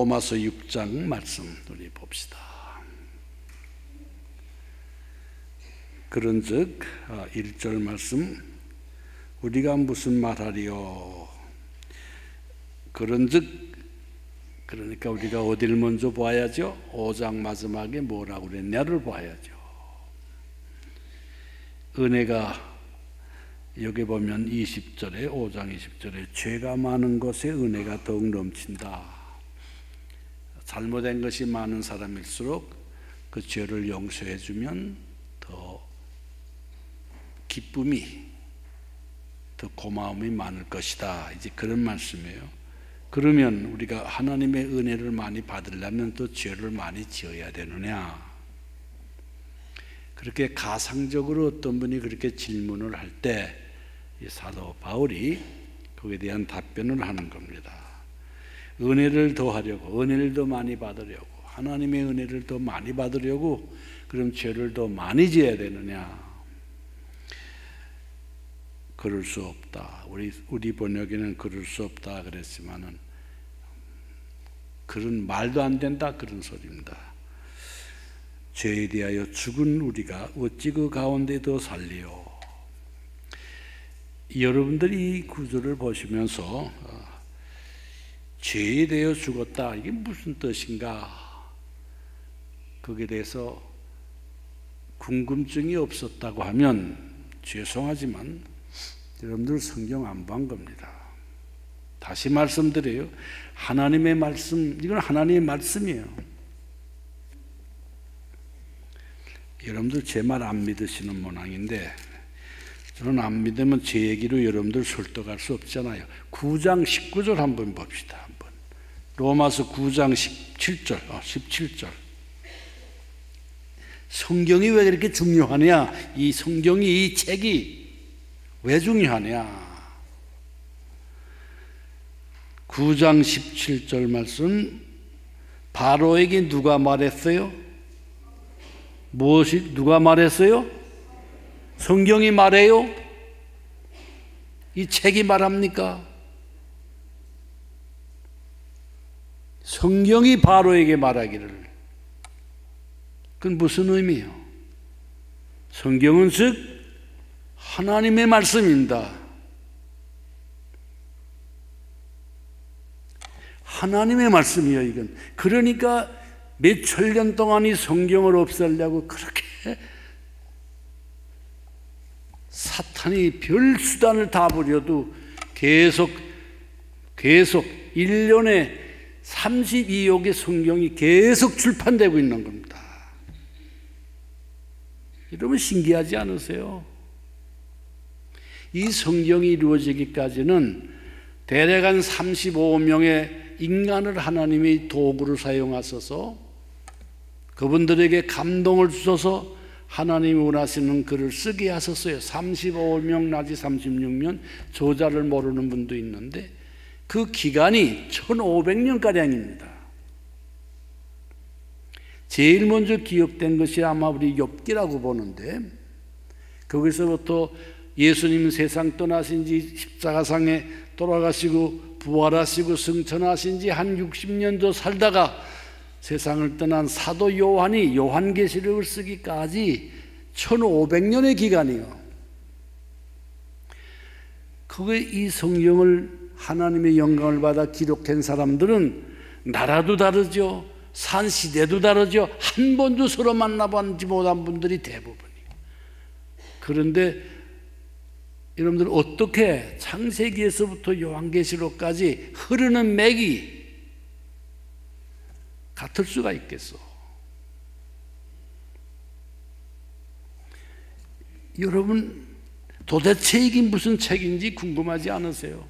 로마서 6장 말씀 우리 봅시다. 그런즉 1절 말씀, 우리가 무슨 말하리요? 그런즉, 그러니까 우리가 어디를 먼저 봐야죠? 5장 마지막에 뭐라고 그랬냐를 봐야죠. 은혜가, 여기 보면 20절에, 5장 20절에 죄가 많은 것에 은혜가 더욱 넘친다. 잘못된 것이 많은 사람일수록 그 죄를 용서해 주면 더 기쁨이, 더 고마움이 많을 것이다. 이제 그런 말씀이에요. 그러면 우리가 하나님의 은혜를 많이 받으려면 또 죄를 많이 지어야 되느냐? 그렇게 가상적으로 어떤 분이 그렇게 질문을 할 때 사도 바울이 거기에 대한 답변을 하는 겁니다. 은혜를 더하려고, 은혜를 더 많이 받으려고, 하나님의 은혜를 더 많이 받으려고 그럼 죄를 더 많이 지어야 되느냐? 그럴 수 없다. 우리 번역에는 그럴 수 없다 그랬지만은 그런 말도 안 된다 그런 소리입니다. 죄에 대하여 죽은 우리가 어찌 그 가운데 더 살리요? 여러분들이 이 구절을 보시면서 죄에 대하여 죽었다, 이게 무슨 뜻인가? 거기에 대해서 궁금증이 없었다고 하면 죄송하지만 여러분들 성경 안 본 겁니다. 다시 말씀드려요. 하나님의 말씀, 이건 하나님의 말씀이에요. 여러분들 제 말 안 믿으시는 모양인데 저는 안 믿으면 제 얘기로 여러분들 설득할 수 없잖아요. 9장 19절 한번 봅시다. 한번. 로마서 9장 17절. 성경이 왜 그렇게 중요하냐? 이 성경이, 이 책이 왜 중요하냐? 9장 17절 말씀, 바로에게 누가 말했어요? 누가 말했어요? 성경이 말해요? 이 책이 말합니까? 성경이 바로에게 말하기를. 그건 무슨 의미예요? 성경은 즉 하나님의 말씀입니다. 하나님의 말씀이에요, 이건. 그러니까 몇 천년 동안 이 성경을 없애려고 그렇게 사탄이 별 수단을 다 부려도 계속 1년에 32억의 성경이 계속 출판되고 있는 겁니다. 여러분 신기하지 않으세요? 이 성경이 이루어지기까지는 대략 한 35명의 인간을 하나님이 도구로 사용하셔서 그분들에게 감동을 주셔서 하나님이 원하시는 글을 쓰게 하셨어요. 35명 나지 36년, 저자를 모르는 분도 있는데 그 기간이 1500년가량입니다. 제일 먼저 기억된 것이 아마 우리 욥기라고 보는데 거기서부터 예수님 세상 떠나신 지 십자가상에 돌아가시고 부활하시고 승천하신 지 한 60년도 살다가 세상을 떠난 사도 요한이 요한계시록을 쓰기까지 1500년의 기간이요. 그게 이 성경을 하나님의 영광을 받아 기록한 사람들은 나라도 다르죠. 산 시대도 다르죠. 한 번도 서로 만나보지 못한 분들이 대부분이에요. 그런데 여러분들 어떻게 창세기에서부터 요한계시록까지 흐르는 맥이 같을 수가 있겠어? 여러분 도대체 이게 무슨 책인지 궁금하지 않으세요?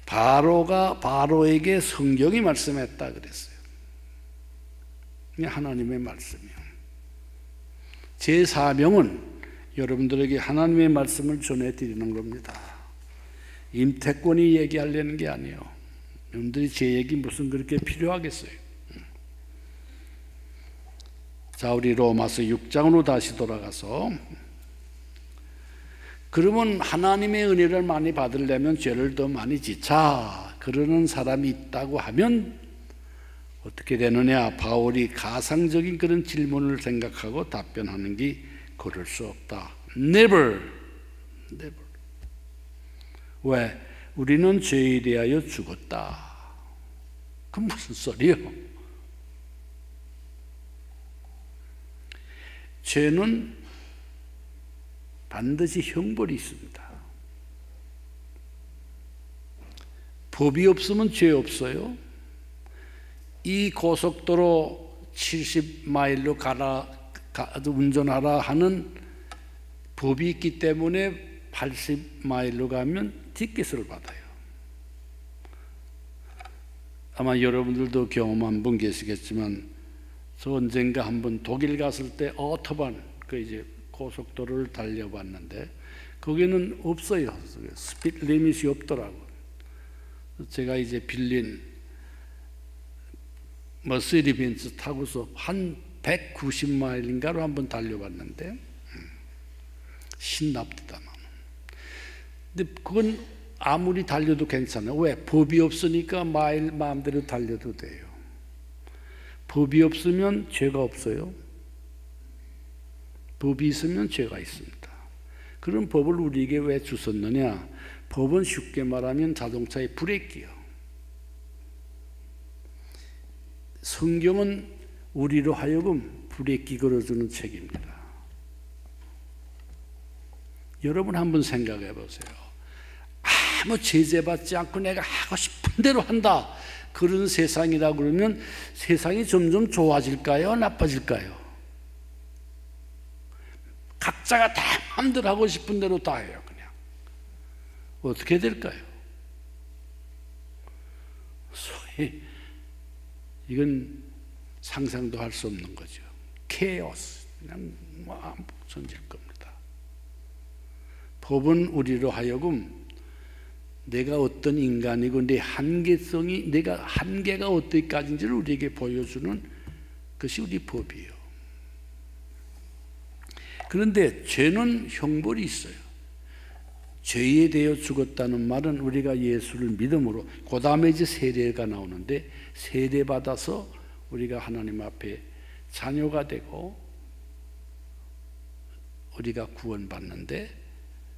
바로가 바로에게 성경이 말씀했다 그랬어요. 하나님의 말씀이요. 제 사명은 여러분들에게 하나님의 말씀을 전해드리는 겁니다. 임태권이 얘기하려는 게 아니에요. 여러분들이 제 얘기 무슨 그렇게 필요하겠어요? 자, 우리 로마서 6장으로 다시 돌아가서 그러면 하나님의 은혜를 많이 받으려면 죄를 더 많이 지자 그러는 사람이 있다고 하면 어떻게 되느냐? 바울이 가상적인 그런 질문을 생각하고 답변하는 게 그럴 수 없다. Never. 왜? 우리는 죄에 대하여 죽었다. 그건 무슨 소리요? 죄는 반드시 형벌이 있습니다. 법이 없으면 죄 없어요. 이 고속도로 70마일로 운전하라 하는 법이 있기 때문에 80마일로 가면 티켓을 받아요. 아마 여러분들도 경험한 분 계시겠지만 저 언젠가 한번 독일 갔을 때 오토반 이제 고속도로를 달려봤는데 거기는 없어요. 스피드 리밋이 없더라고. 제가 이제 빌린 머시디 벤츠 타고서 한 190마일인가로 한번 달려봤는데 신납니다. 근데 그건 아무리 달려도 괜찮아요. 왜? 법이 없으니까 마일 마음대로 달려도 돼요. 법이 없으면 죄가 없어요. 법이 있으면 죄가 있습니다. 그런 법을 우리에게 왜 주셨느냐? 법은 쉽게 말하면 자동차의 브레이크요. 성경은 우리로 하여금 브레이크 걸어주는 책입니다. 여러분 한번 생각해 보세요. 아무 제재받지 않고 내가 하고 싶은 대로 한다. 그런 세상이라 그러면 세상이 점점 좋아질까요? 나빠질까요? 각자가 다 마음대로 하고 싶은 대로 다 해요. 그냥 어떻게 될까요? 소위 이건 상상도 할 수 없는 거죠. 케오스, 그냥 전질 겁니다. 법은 우리로 하여금 내가 어떤 인간이고 내 한계성이, 내가 한계가 어디까지인지를 우리에게 보여주는 것이 우리 법이에요. 그런데 죄는 형벌이 있어요. 죄에 대해 죽었다는 말은 우리가 예수를 믿음으로, 그 다음에 이제 세례가 나오는데 세례 받아서 우리가 하나님 앞에 자녀가 되고 우리가 구원받는데,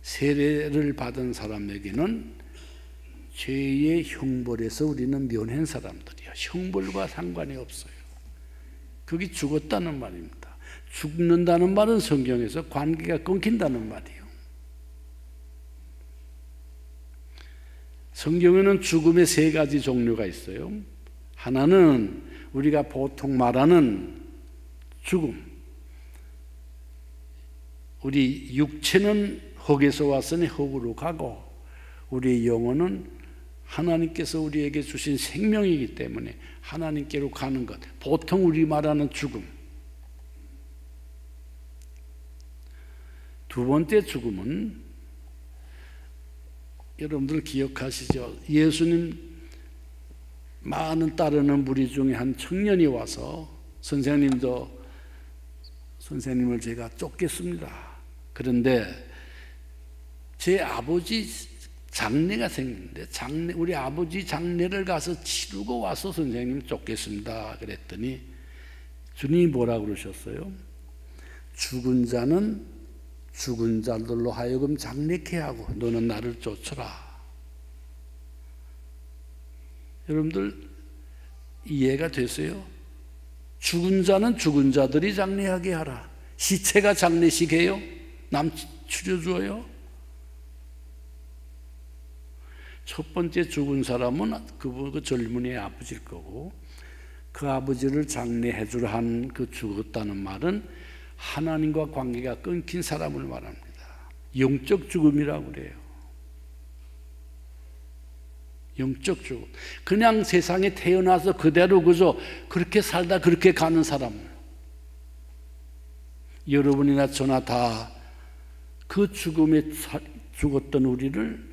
세례를 받은 사람에게는 죄의 형벌에서 우리는 면한 사람들이야. 형벌과 상관이 없어요. 그게 죽었다는 말입니다. 죽는다는 말은 성경에서 관계가 끊긴다는 말이에요. 성경에는 죽음의 세 가지 종류가 있어요. 하나는 우리가 보통 말하는 죽음. 우리 육체는 흙에서 왔으니 흙으로 가고 우리의 영혼은 하나님께서 우리에게 주신 생명이기 때문에 하나님께로 가는 것. 보통 우리 말하는 죽음. 두 번째 죽음은 여러분들 기억하시죠? 예수님 많은 따르는 무리 중에 한 청년이 와서 선생님을 제가 쫓겠습니다. 그런데 제 아버지 장례가 생겼는데 우리 아버지 장례를 가서 치르고 와서 선생님 쫓겠습니다. 그랬더니 주님이 뭐라고 그러셨어요? 죽은 자는 죽은 자들로 하여금 장례케 하고 너는 나를 쫓으라. 여러분들 이해가 되세요? 죽은 자는 죽은 자들이 장례하게 하라. 시체가 장례식 해요? 남 추려줘요? 첫 번째 죽은 사람은 그 젊은이의 아버지일 거고, 그 아버지를 장례해 주라 한 그 죽었다는 말은 하나님과 관계가 끊긴 사람을 말합니다. 영적 죽음이라고 그래요. 영적 죽음. 그냥 세상에 태어나서 그대로 그저 그렇게 살다 그렇게 가는 사람. 여러분이나 저나 다 그 죽음에 죽었던 우리를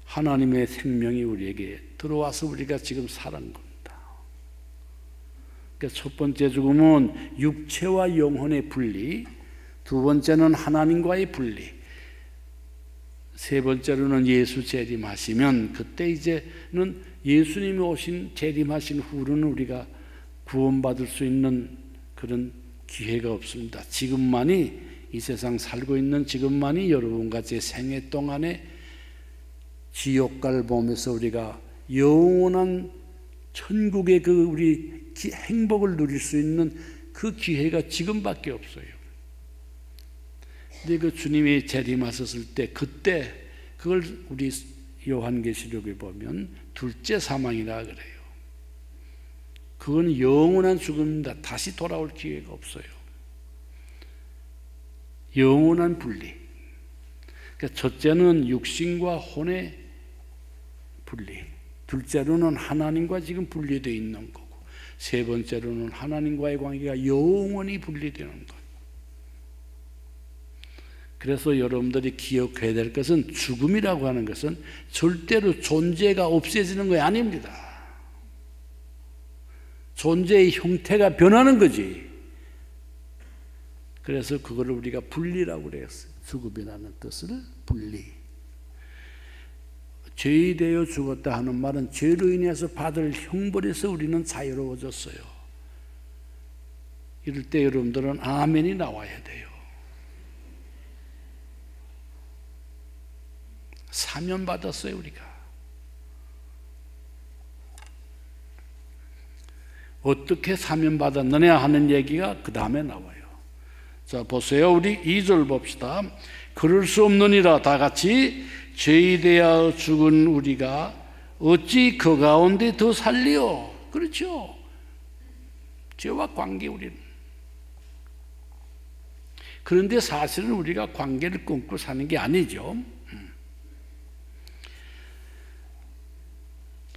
하나님의 생명이 우리에게 들어와서 우리가 지금 살아난 겁니다. 그러니까 첫 번째 죽음은 육체와 영혼의 분리, 두 번째는 하나님과의 분리. 세 번째로는 예수 재림하시면 그때 이제는 예수님이 오신 재림하신 후로는 우리가 구원받을 수 있는 그런 기회가 없습니다. 지금만이 이 세상 살고 있는 지금만이 여러분과 제 생애 동안에 지옥갈 보면서 우리가 영원한 천국의 그 우리 행복을 누릴 수 있는 그 기회가 지금밖에 없어요. 근데 그 주님이 재림하셨을 때 그때 그걸 우리 요한계시록에 보면 둘째 사망이라 그래요. 그건 영원한 죽음입니다. 다시 돌아올 기회가 없어요. 영원한 분리. 그러니까 첫째는 육신과 혼의 분리, 둘째로는 하나님과 지금 분리되어 있는 거고, 세 번째로는 하나님과의 관계가 영원히 분리되는 것. 그래서 여러분들이 기억해야 될 것은 죽음이라고 하는 것은 절대로 존재가 없어지는 것이 아닙니다. 존재의 형태가 변하는 거지. 그래서 그걸 우리가 분리라고 그랬어요. 죽음이라는 뜻을 분리. 죄에 대하여 죽었다 하는 말은 죄로 인해서 받을 형벌에서 우리는 자유로워졌어요. 이럴 때 여러분들은 아멘이 나와야 돼요. 사면 받았어요, 우리가. 어떻게 사면 받았느냐 하는 얘기가 그 다음에 나와요. 자, 보세요. 우리 2절 봅시다. 그럴 수 없느니라. 다 같이 죄에 대하여 죽은 우리가 어찌 그 가운데 더 살리요? 그렇죠. 죄와 관계 우리는. 그런데 사실은 우리가 관계를 끊고 사는 게 아니죠.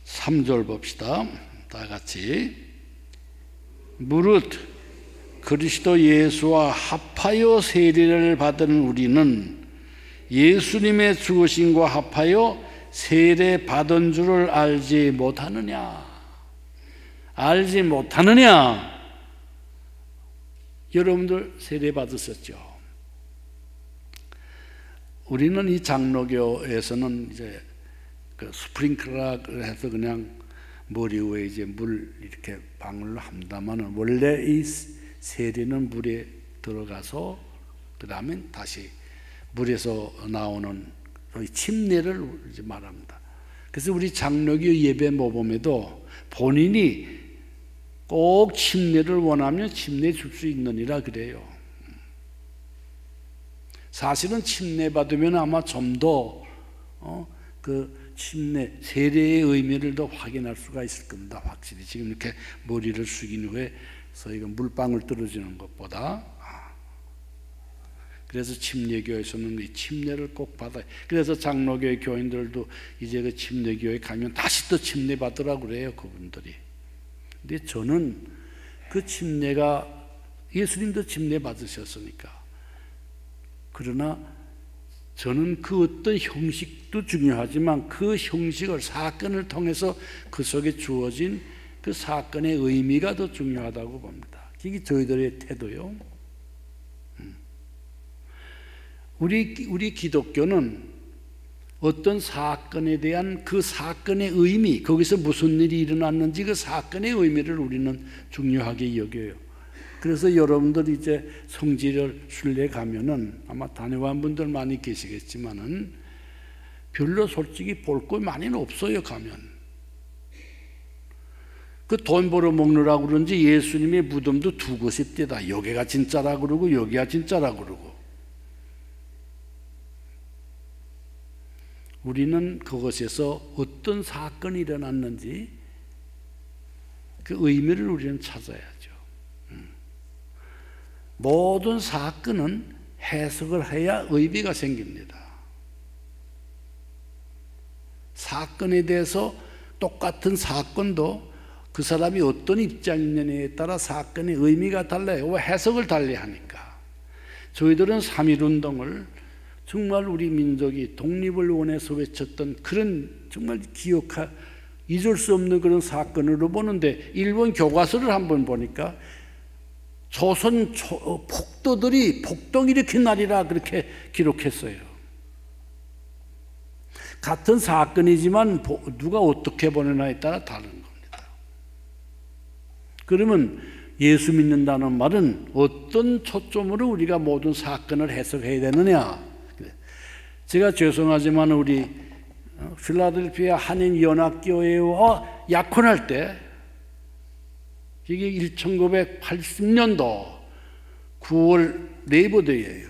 3절 봅시다. 다 같이. 무릇 그리스도 예수와 합하여 세례를 받은 우리는 예수님의 죽으심과 합하여 세례 받은 줄을 알지 못하느냐? 알지 못하느냐? 여러분들 세례 받으셨죠? 우리는 이 장로교에서는 이제 그 스프링클러를 해서 그냥 머리 위에 이제 물 이렇게 방울로 합니다만은 원래 이 세례는 물에 들어가서 그 다음에 다시 물에서 나오는 침례를 이제 말합니다. 그래서 우리 장로교 예배 모범에도 본인이 꼭 침례를 원하면 침례 줄 수 있느니라 그래요. 사실은 침례 받으면 아마 좀 더 그 침례 세례의 의미를 더 확인할 수가 있을 겁니다. 확실히 지금 이렇게 머리를 숙인 후에 저희가 물방울 떨어지는 것보다. 그래서 침례교에서는 이 침례를 꼭 받아요. 그래서 장로교의 교인들도 이제 그 침례교에 가면 다시 또 침례 받으라고 그래요, 그분들이. 근데 저는 그 침례가 예수님도 침례 받으셨으니까. 그러나 저는 그 어떤 형식도 중요하지만 그 형식을 사건을 통해서 그 속에 주어진 그 사건의 의미가 더 중요하다고 봅니다. 이게 저희들의 태도요. 우리 기독교는 어떤 사건에 대한 그 사건의 의미, 거기서 무슨 일이 일어났는지 그 사건의 의미를 우리는 중요하게 여겨요. 그래서 여러분들 이제 성지를 순례 가면은 아마 다녀간 분들 많이 계시겠지만은 별로 솔직히 볼 거 많이는 없어요, 가면. 그 돈 벌어 먹느라고 그런지 예수님의 무덤도 두 곳이 떼다. 여기가 진짜라 그러고 여기가 진짜라 그러고. 우리는 그것에서 어떤 사건이 일어났는지 그 의미를 우리는 찾아야죠. 모든 사건은 해석을 해야 의미가 생깁니다. 사건에 대해서 똑같은 사건도 그 사람이 어떤 입장이냐에 따라 사건의 의미가 달라요. 왜? 해석을 달리 하니까. 저희들은 3.1운동을 정말 우리 민족이 독립을 원해서 외쳤던 그런 정말 잊을 수 없는 그런 사건으로 보는데 일본 교과서를 한번 보니까 조선 폭도들이 폭동 일으킨 날이라 그렇게 기록했어요. 같은 사건이지만 누가 어떻게 보내냐에 따라 다른 겁니다. 그러면 예수 믿는다는 말은 어떤 초점으로 우리가 모든 사건을 해석해야 되느냐? 제가 죄송하지만 우리 필라델피아 한인연합교회와 약혼할 때 이게 1980년도 9월 레이버데이예요.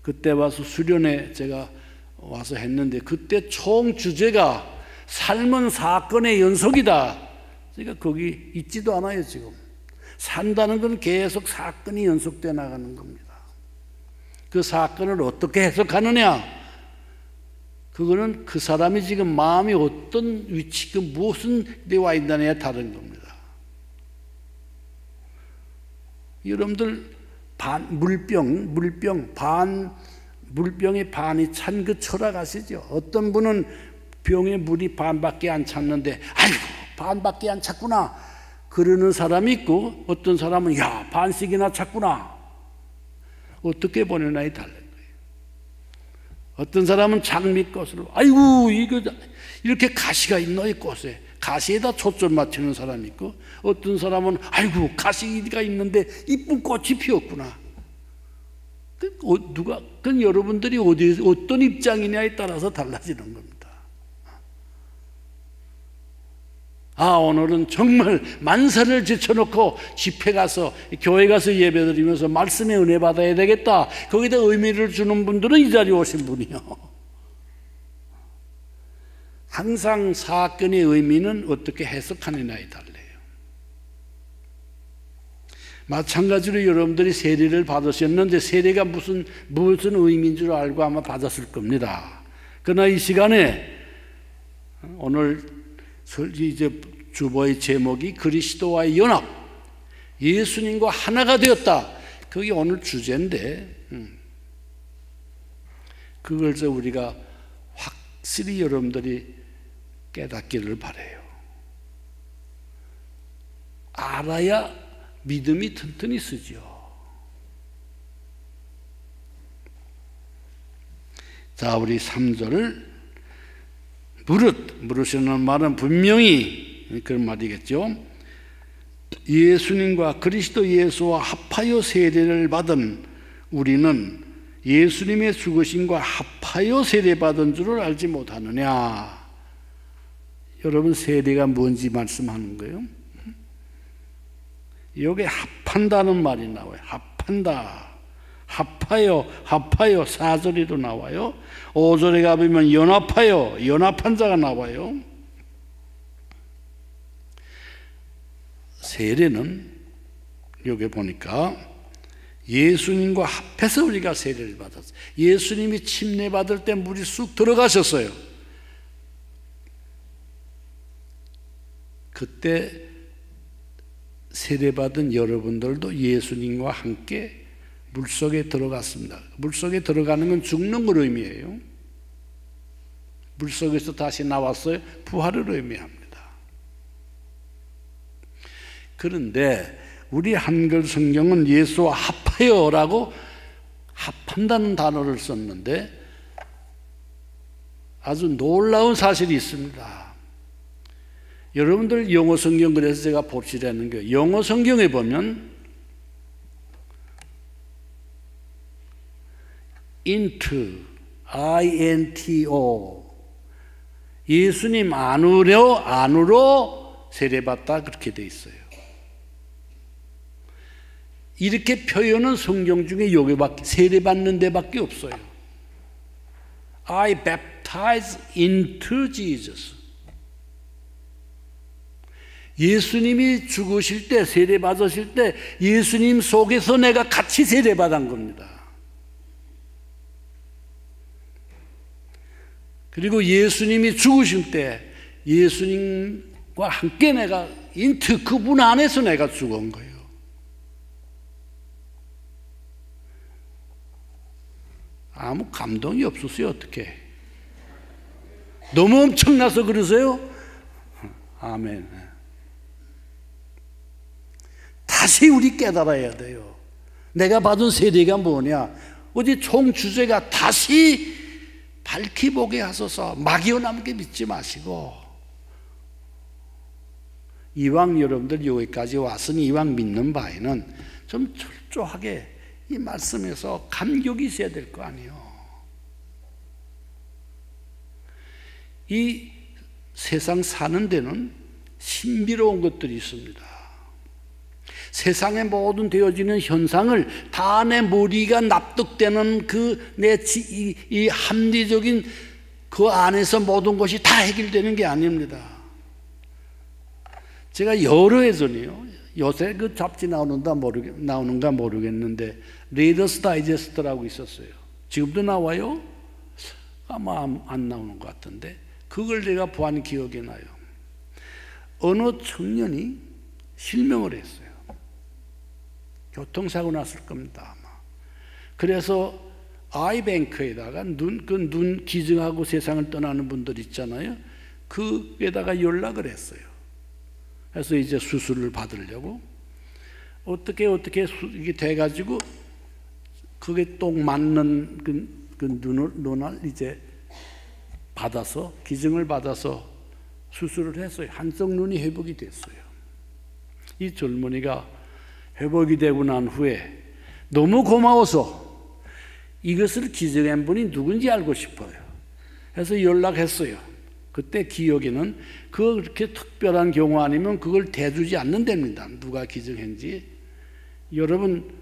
그때 와서 수련회 제가 와서 했는데 그때 총 주제가 삶은 사건의 연속이다. 제가 거기 있지도 않아요. 지금 산다는 건 계속 사건이 연속돼 나가는 겁니다. 그 사건을 어떻게 해석하느냐? 그거는 그 사람이 지금 마음이 어떤 위치, 그 무슨 데 와 있느냐에 다른 겁니다. 여러분들 물병에 반이 찬 그 철학 아시죠? 어떤 분은 병에 물이 반밖에 안 찼는데 아이고 반밖에 안 찼구나 그러는 사람이 있고 어떤 사람은 야 반씩이나 찼구나 어떻게 보내나에 달라요. 어떤 사람은 장미꽃으로 아이고 이거 이렇게 가시가 있노 이 꽃에 가시에다 초점 맞추는 사람이 있고 어떤 사람은 아이고 가시가 있는데 이쁜 꽃이 피었구나. 그건 여러분들이 어떤 입장이냐에 따라서 달라지는 겁니다. 오늘은 정말 만사를 제쳐놓고 집회 가서 교회 가서 예배 드리면서 말씀의 은혜 받아야 되겠다. 거기다 의미를 주는 분들은 이 자리에 오신 분이요. 항상 사건의 의미는 어떻게 해석하느냐에 달라요. 마찬가지로 여러분들이 세례를 받으셨는데 세례가 무슨 의미인 줄 알고 아마 받았을 겁니다. 그러나 이 시간에 오늘 이제 주보의 제목이 그리스도와의 연합, 예수님과 하나가 되었다. 그게 오늘 주제인데 그걸 우리가 확실히 여러분들이 깨닫기를 바라요. 알아야 믿음이 튼튼히 서죠. 자, 우리 3절 무릇이라는 말은 분명히 그런 말이겠죠. 예수님과 그리스도 예수와 합하여 세례를 받은 우리는 예수님의 죽으심과 합하여 세례받은 줄을 알지 못하느냐. 여러분 세례가 뭔지 말씀하는 거예요. 여기에 합한다는 말이 나와요. 합한다. 합하여 4절에도 나와요. 5절에 가보면 연합하여 연합한 자가 나와요. 세례는 여기 보니까 예수님과 합해서 우리가 세례를 받았어요. 예수님이 침례 받을 때 물이 쑥 들어가셨어요. 그때 세례받은 여러분들도 예수님과 함께 물속에 들어갔습니다. 물속에 들어가는 건 죽는 걸 의미해요. 물속에서 다시 나왔어요. 부활을 의미합니다. 그런데 우리 한글 성경은 예수와 합하여라고 합한다는 단어를 썼는데 아주 놀라운 사실이 있습니다. 여러분들 영어 성경 그래서 제가 봅시라는 거예요. 영어 성경에 보면 into, I-N-T-O 예수님 안으로 세례받다 그렇게 돼 있어요. 이렇게 표현은 성경 중에 여기밖에 세례받는 데밖에 없어요. I baptize into Jesus. 예수님이 죽으실 때 세례받으실 때 예수님 속에서 내가 같이 세례받은 겁니다. 그리고 예수님이 죽으실 때 예수님과 함께 내가 인트 그분 안에서 내가 죽은 거예요. 아무 감동이 없었어요. 어떻게 너무 엄청나서 그러세요? 아멘. 다시 우리 깨달아야 돼요. 내가 받은 세례가 뭐냐? 어제 총 주제가 다시 밝히 보게 하소서. 막연하게 믿지 마시고, 이왕 여러분들 여기까지 왔으니 이왕 믿는 바에는 좀 철저하게 이 말씀에서 감격이 있어야 될 거 아니에요. 이 세상 사는 데는 신비로운 것들이 있습니다. 세상의 모든 되어지는 현상을 다 내 머리가 납득되는 이 합리적인 그 안에서 모든 것이 다 해결되는 게 아닙니다. 제가 여러 해 전에요, 요새 그 잡지 나오는가 모르겠는데 리더스 다이제스트라고 있었어요. 지금도 나와요? 아마 안 나오는 것 같은데 그걸 내가 보한 기억이 나요. 어느 청년이 실명을 했어요. 교통사고 났을 겁니다, 아마. 그래서 아이뱅크에다가 눈 기증하고 세상을 떠나는 분들 있잖아요. 그에다가 연락을 했어요. 그래서 이제 수술을 받으려고 어떻게 이게 돼가지고 그게 딱 맞는 그 눈을 이제 받아서 기증을 받아서 수술을 했어요. 한쪽 눈이 회복이 됐어요. 이 젊은이가 회복이 되고 난 후에 너무 고마워서 이것을 기증한 분이 누군지 알고 싶어요. 그래서 연락했어요. 그때 기억에는 그렇게 특별한 경우 아니면 그걸 대주지 않는답니다. 누가 기증했는지. 여러분,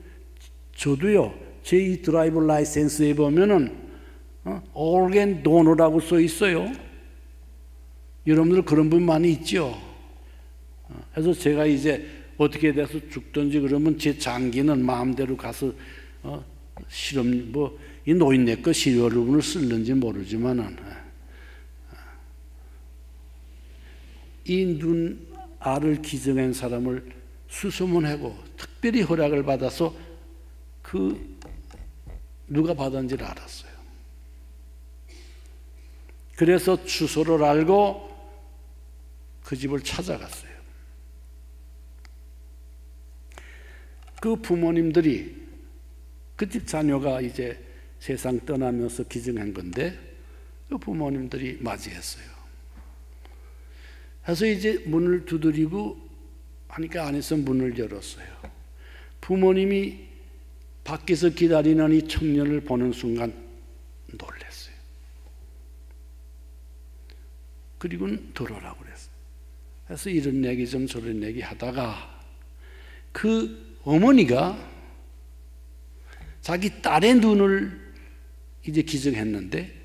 저도요, 제 이 드라이브 라이센스에 보면은 organ donor라고 써 있어요. 여러분들 그런 분 많이 있죠. 그래서 제가 이제 어떻게 돼서 죽든지 그러면 제 장기는 마음대로 가서 실험 이 노인네 거 시료를 쓸는지 모르지만은 이 눈알을 기증한 사람을 수소문하고 특별히 허락을 받아서 누가 받았는지를 알았어요. 그래서 주소를 알고 그 집을 찾아갔어요. 그 부모님들이 그 집 자녀가 이제 세상 떠나면서 기증한 건데 그 부모님들이 맞이했어요. 그래서 이제 문을 두드리고 하니까 안에서 문을 열었어요. 부모님이 밖에서 기다리는 이 청년을 보는 순간 놀랐어요. 그리고 들어오라고 그랬어요. 그래서 이런 얘기 좀 저런 얘기 하다가 그 어머니가 자기 딸의 눈을 이제 기증했는데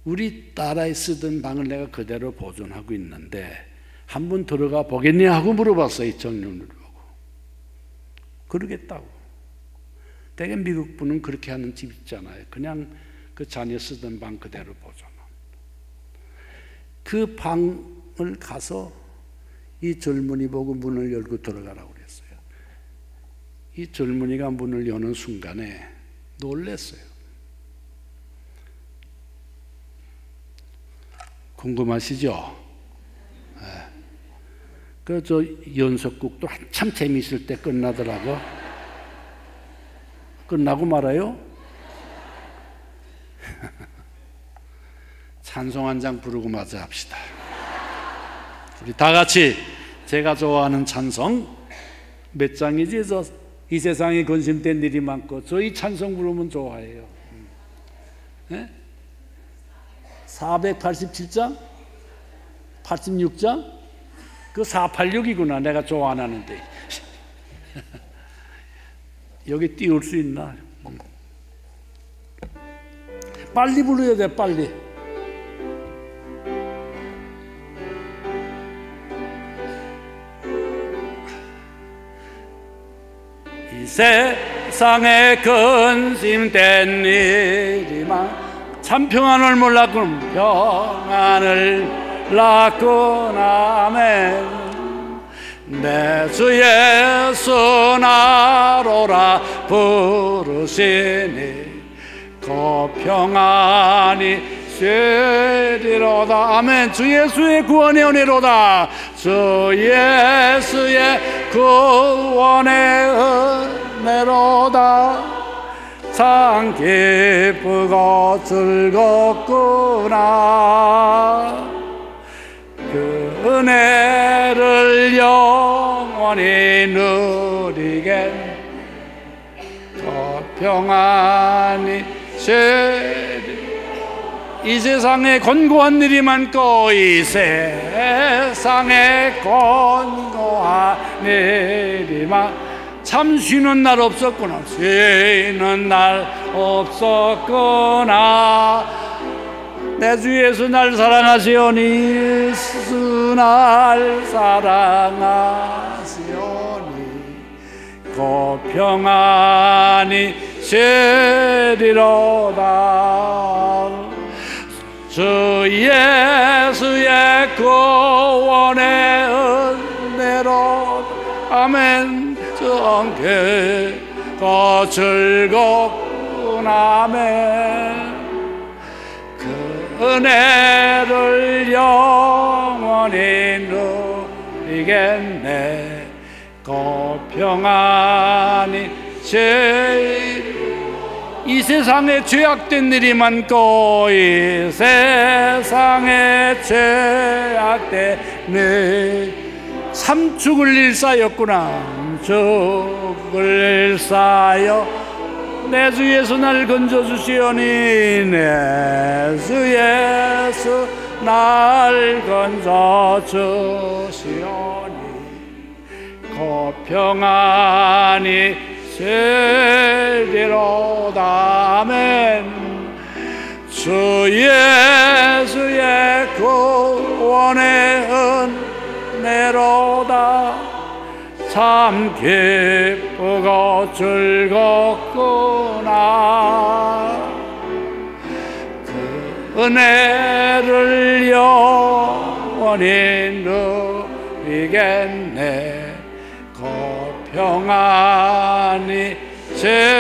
우리 딸아이 쓰던 방을 내가 그대로 보존하고 있는데 한번 들어가 보겠냐 하고 물어봤어요. 이 청년을 보고. 그러겠다고. 대개 미국 분은 그렇게 하는 집 있잖아요. 그냥 그 자녀 쓰던 방 그대로 보존한. 그 방을 가서 이 젊은이 보고 문을 열고 들어가라고 그랬어요. 이 젊은이가 문을 여는 순간에 놀랐어요. 궁금하시죠? 네. 저 연속극도 한참 재미있을 때 끝나더라고. 끝나고 말아요? 찬송 한 장 부르고 마저 합시다. 우리 다 같이 제가 좋아하는 찬송 몇 장이지? 이 세상에 근심된 일이 많고 저희 찬송 부르면 좋아해요. 네? 487장? 86장? 그 486이구나. 내가 좋아 안 하는데. 여기 띄울 수 있나? 빨리 불러야 돼, 빨리. 이 세상에 근심된 일이 많 참 평안을 몰랐고 평안을 낳구나. 아멘. 내 주 예수 나로라 부르시니 그 평안이 되리로다. 아멘. 주 예수의 구원의 은혜로다. 주 예수의 구원의 은혜로다. 참 기쁘고 즐겁구나. 그 은혜를 영원히 누리겠네. 더 평안히 이 세상에 권고한 일이 많고 이 세상에 권고한 일이 참 쉬는 날 없었구나. 쉬는 날 없었구나. 내 주 예수 날 사랑하시오니 날 사랑하시오니 곧 평안히 쉬리로다. 주 예수의 구원의 은혜로 아멘. 정결고 즐겁구나. 아멘. 은혜를 영원히 누리겠네. 곧 평안히 이 세상에 죄악된 일이 많고 이 세상에 죄악된 일 참 죽을 일 쌓였구나. 죽을 일 쌓여 내 주 예수 날 건져주시오니 내 주 예수 날 건져주시오니 곧 평안히 쉬리로다. 아멘. 주 예수의 구원의 은혜로다. 참 기쁘고 즐겁구나. 그 은혜를 영원히 누리겠네. 곧 평안히 쉬리로다.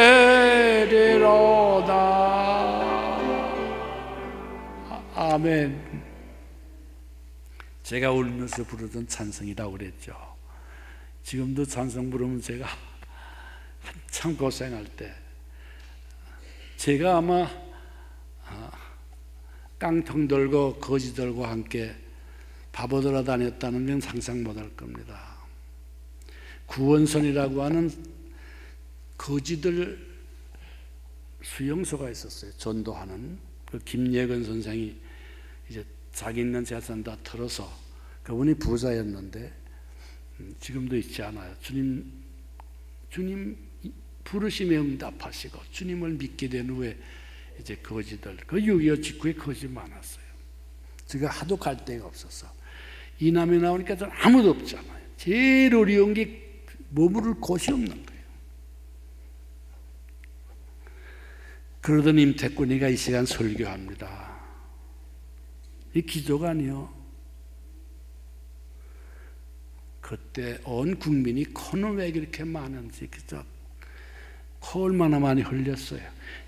아멘. 제가 울면서 부르던 찬송이라고 그랬죠. 지금도 찬송 부르면 제가 한참 고생할 때 제가 아마 깡통 들고 거지 들고 함께 바보 돌아다녔다는 건 상상 못할 겁니다. 구원선이라고 하는 거지들 수용소가 있었어요. 전도하는 그 김예근 선생이 이제 자기 있는 재산 다 털어서, 그분이 부자였는데 지금도 있지 않아요. 주님 부르심에 응답하시고 주님을 믿게 된 후에 이제 거지들, 그 6.25 직후에 거지 많았어요. 제가 하도 갈 데가 없어서 이남에 나오니까 전 아무도 없잖아요. 제일 어려운 게 머무를 곳이 없는 거예요. 그러던 임태권이가 이 시간 설교합니다. 이 기적 아니요. 그때 온 국민이 코는 왜 이렇게 많은지, 그저 코 얼마나 많이 흘렸어요.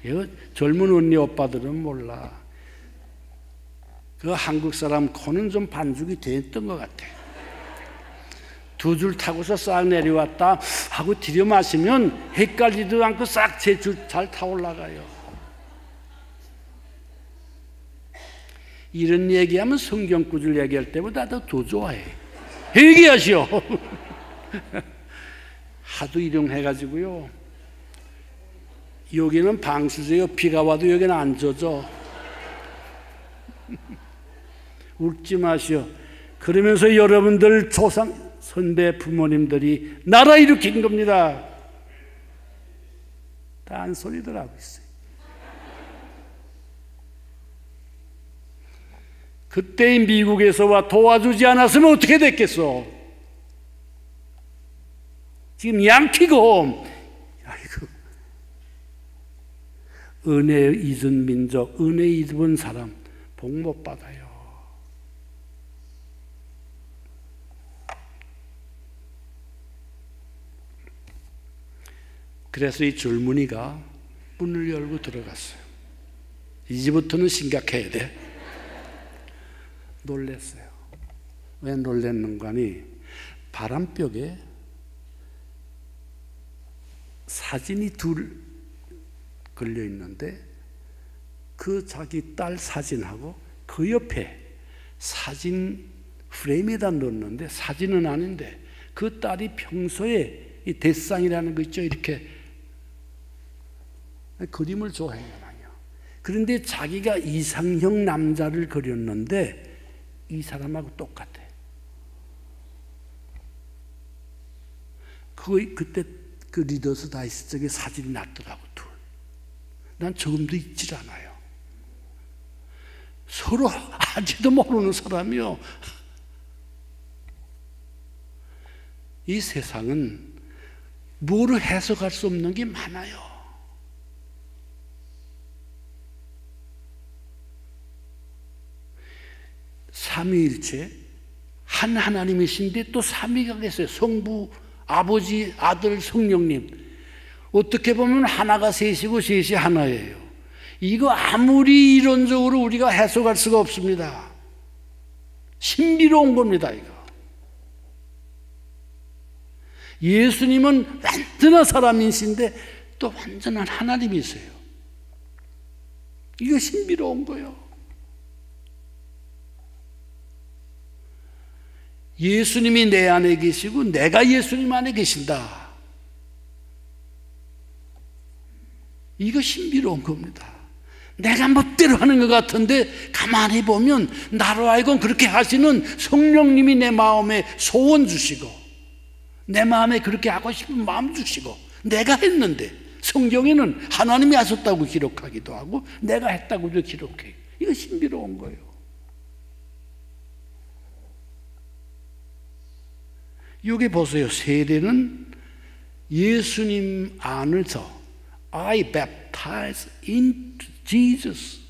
이거 젊은 언니 오빠들은 몰라. 그 한국 사람 코는 좀 반죽이 됐던 것 같아. 두 줄 타고서 싹 내려왔다 하고 들여 마시면 헷갈리지도 않고 싹 제 줄 잘 타 올라가요. 이런 얘기하면 성경구절 얘기할 때보다 더 좋아해. 얘기하시오. 하도 일용해가지고요. 여기는 방수제요. 비가 와도 여기는 안 젖어. 웃지 마시오. 그러면서 여러분들 조상 선배 부모님들이 나라 일으킨 겁니다. 딴소리들 하고 있어요. 그때 미국에서 와 도와주지 않았으면 어떻게 됐겠어? 지금 양키고, 아이고, 은혜 잊은 민족, 은혜 잊은 사람 복 못 받아요. 그래서 이 젊은이가 문을 열고 들어갔어요. 이제부터는 심각해야 돼. 놀랬어요. 왜 놀랬는가 하니 바람벽에 사진이 둘 걸려 있는데 그 자기 딸 사진하고 그 옆에 사진 프레임에다 넣었는데 사진은 아닌데 그 딸이 평소에 이 데상이라는 거 있죠. 이렇게 그림을 좋아해요. 그런데 자기가 이상형 남자를 그렸는데 이 사람하고 똑같아. 그때 그 리더스 다이스 쪽에 사진이 났더라고, 둘. 난 조금도 잊질 않아요. 서로 아직도 모르는 사람이요. 이 세상은 뭐를 해석할 수 없는 게 많아요. 삼위일체 한 하나님이신데 또 삼위가 계세요. 성부, 아버지, 아들, 성령님. 어떻게 보면 하나가 셋이고 셋이 하나예요. 이거 아무리 이론적으로 우리가 해석할 수가 없습니다. 신비로운 겁니다, 이거. 예수님은 완전한 사람이신데 또 완전한 하나님이세요. 이거 신비로운 거예요. 예수님이 내 안에 계시고 내가 예수님 안에 계신다. 이거 신비로운 겁니다. 내가 멋대로 하는 것 같은데 가만히 보면 나로 하여금 그렇게 하시는 성령님이 내 마음에 소원 주시고 내 마음에 그렇게 하고 싶은 마음 주시고 내가 했는데 성경에는 하나님이 하셨다고 기록하기도 하고 내가 했다고도 기록해요. 이거 신비로운 거예요. 여기 보세요. 세례는 예수님 안에서 I baptize in Jesus.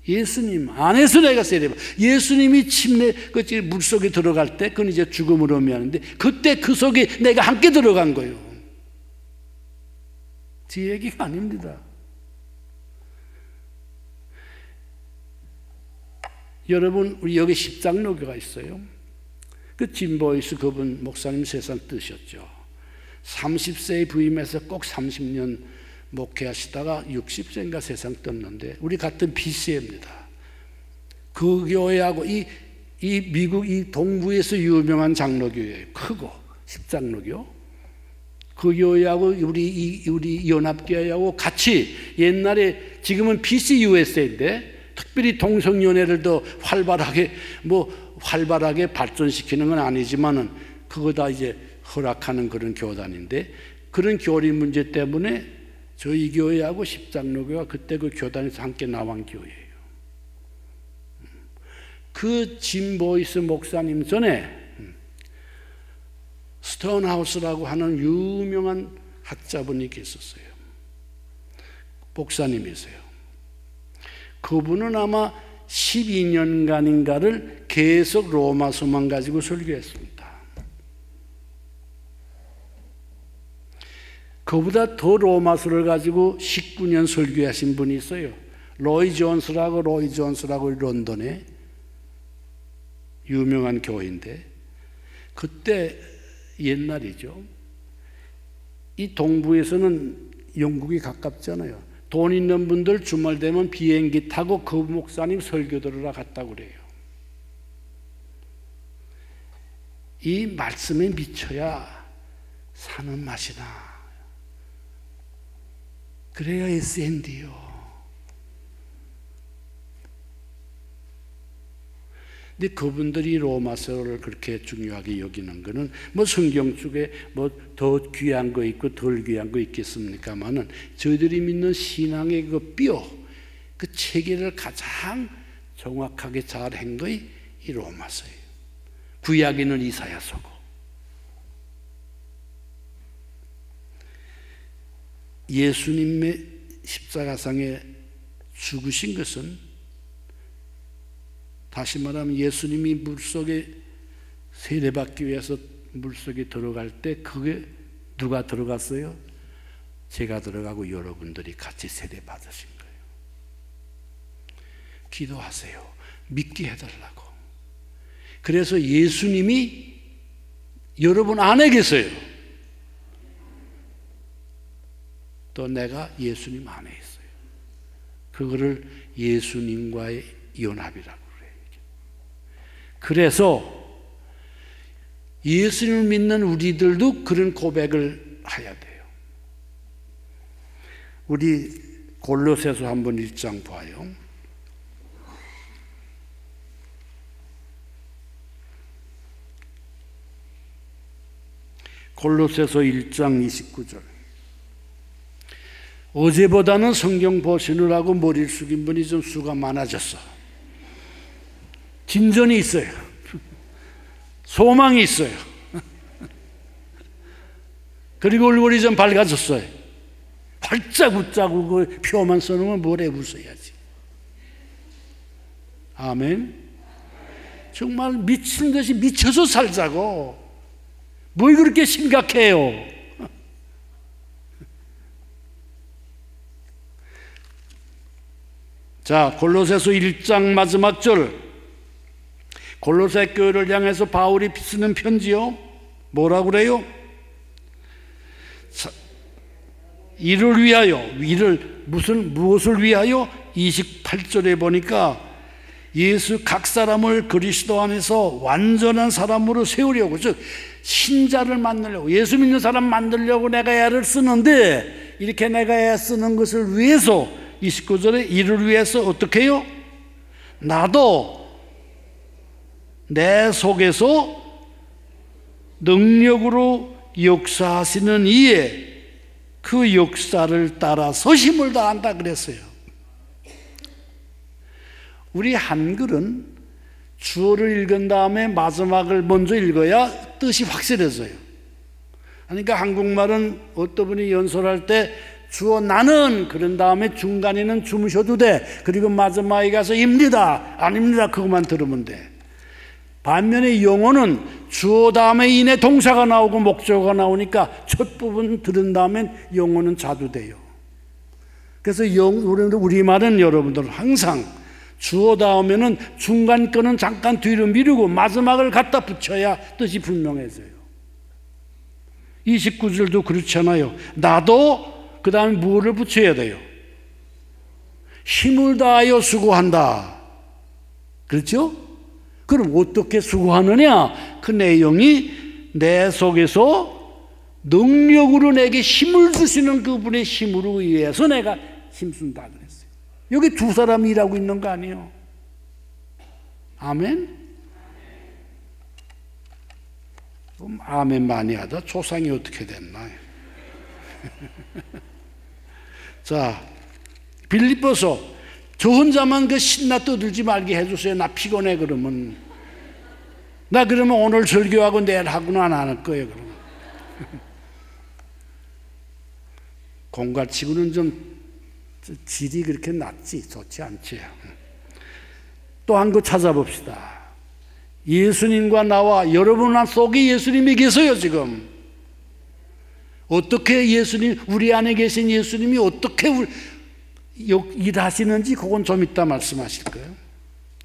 예수님 안에서 내가 세례받아. 예수님이 침례 물속에 들어갈 때 그건 이제 죽음으로 의미하는데 그때 그 속에 내가 함께 들어간 거예요. 제 얘기가 아닙니다. 여러분, 우리 여기 십장로교가 있어요. 그 진보이스 그분 목사님 세상 뜨셨죠. 30세에 부임해서 꼭 30년 목회하시다가 60세인가 세상 떴는데 우리 같은 BC입니다. 그 교회하고 이 미국 이 동부에서 유명한 장로교회예요. 크고 십장로교. 그 교회하고 우리 연합교회하고 같이 옛날에 지금은 BCUSA인데 특별히 동성연애를 더 활발하게 발전시키는 건 아니지만은 그거 다 이제 허락하는 그런 교단인데 그런 교리 문제 때문에 저희 교회하고 십장로교가 그때 그 교단에서 함께 나온 교회예요. 그 짐 보이스 목사님 전에 스톤하우스라고 하는 유명한 학자분이 계셨어요. 목사님이세요. 그분은 아마 12년간인가를 계속 로마서만 가지고 설교했습니다. 그보다 더 로마서를 가지고 19년 설교하신 분이 있어요. 로이 존스라고 런던에 유명한 교회인데 그때 옛날이죠. 이 동부에서는 영국이 가깝잖아요. 돈 있는 분들 주말 되면 비행기 타고 그 목사님 설교 들으러 갔다고 그래요. 이 말씀에 미쳐야 사는 맛이 나. 그래야 SND요. 근데 그분들이 로마서를 그렇게 중요하게 여기는 거는 뭐 성경 쪽에 뭐 더 귀한 거 있고 덜 귀한 거 있겠습니까만은 저희들이 믿는 신앙의 그 뼈, 그 체계를 가장 정확하게 잘 한 거이 이 로마서예요. 구약에는 이사야서고. 예수님의 십자가상에 죽으신 것은 다시 말하면 예수님이 물속에 세례받기 위해서 물속에 들어갈 때 그게 누가 들어갔어요? 제가 들어가고 여러분들이 같이 세례받으신 거예요. 기도하세요. 믿게 해달라고. 그래서 예수님이 여러분 안에 계세요. 또 내가 예수님 안에 있어요. 그거를 예수님과의 연합이라고 그래요. 그래서 예수님을 믿는 우리들도 그런 고백을 해야 돼요. 우리 골로새서 한번 1장 봐요. 골로새서 1장 29절. 어제보다는 성경 보시느라고 머리를 숙인 분이 좀 수가 많아졌어. 진전이 있어요. 소망이 있어요. 그리고 얼굴이 좀 밝아졌어요. 활짝 웃자고 그 표만 써놓으면 뭐래 웃어야지. 아멘. 정말 미친 듯이 미쳐서 살자고. 뭘 그렇게 심각해요? 자, 골로새서 1장 마지막 절. 골로새 교회를 향해서 바울이 쓰는 편지요. 뭐라고 그래요? 이를 위하여, 무엇을 위하여? 28절에 보니까 예수 각 사람을 그리스도 안에서 완전한 사람으로 세우려고, 즉 신자를 만들려고, 예수 믿는 사람 만들려고 내가 애를 쓰는데, 이렇게 내가 애 쓰는 것을 위해서 29절에 이를 위해서 어떻게 해요? 나도 내 속에서 능력으로 역사하시는 이에 그 역사를 따라서 힘을 다한다 그랬어요. 우리 한글은 주어를 읽은 다음에 마지막을 먼저 읽어야 뜻이 확실해져요. 그러니까 한국말은 어떤 분이 연설할 때 주어 나는 그런 다음에 중간에는 주무셔도 돼. 그리고 마지막에 가서 입니다, 아닙니다 그것만 들으면 돼. 반면에 영어는 주어 다음에 인의 동사가 나오고 목적어가 나오니까 첫 부분 들은 다음엔 영어는 자도 돼요. 그래서 우리말은 여러분들 항상 주어 다음에는 중간 거는 잠깐 뒤로 미루고 마지막을 갖다 붙여야 뜻이 분명해져요. 29절도 그렇잖아요. 나도 그 다음에 무엇을 붙여야 돼요? 힘을 다하여 수고한다. 그렇죠? 그럼 어떻게 수고하느냐? 그 내용이 내 속에서 능력으로 내게 힘을 주시는 그분의 힘으로 의해서 내가 힘쓴다 그랬어요. 여기 두 사람이 일하고 있는 거 아니에요? 아멘? 그럼 아멘 많이 하다 조상이 어떻게 됐나? 자, 빌립보서 저 혼자만 그 신나 떠들지 말게 해주세요. 나 피곤해 그러면. 나 그러면 오늘 설교하고 내일 하고는 안 할 거예요. 그러면. 공갈치고는 좀 질이 그렇게 낮지 좋지 않지. 또 한 거 찾아봅시다. 예수님과 나와 여러분 속에 예수님이 계세요 지금. 어떻게 예수님, 우리 안에 계신 예수님이 어떻게 일하시는지 그건 좀 이따 말씀하실 거예요.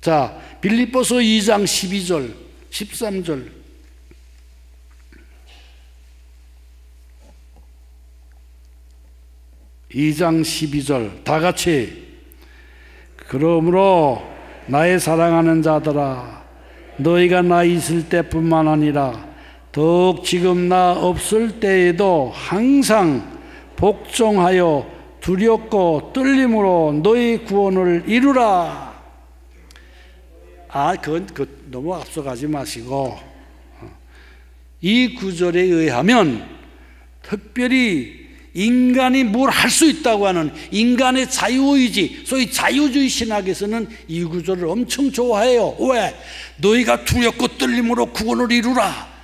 자, 빌립보서 2장 12절 13절. (2장 12절) 다 같이. 그러므로 나의 사랑하는 자들아, 너희가 나 있을 때뿐만 아니라 더욱 지금 나 없을 때에도 항상 복종하여 두렵고 떨림으로 너희 구원을 이루라. 그건 너무 앞서가지 마시고, 이 구절에 의하면 특별히 인간이 뭘 할 수 있다고 하는 인간의 자유의지, 소위 자유주의 신학에서는 이 구절을 엄청 좋아해요. 왜? 너희가 두렵고 떨림으로 구원을 이루라.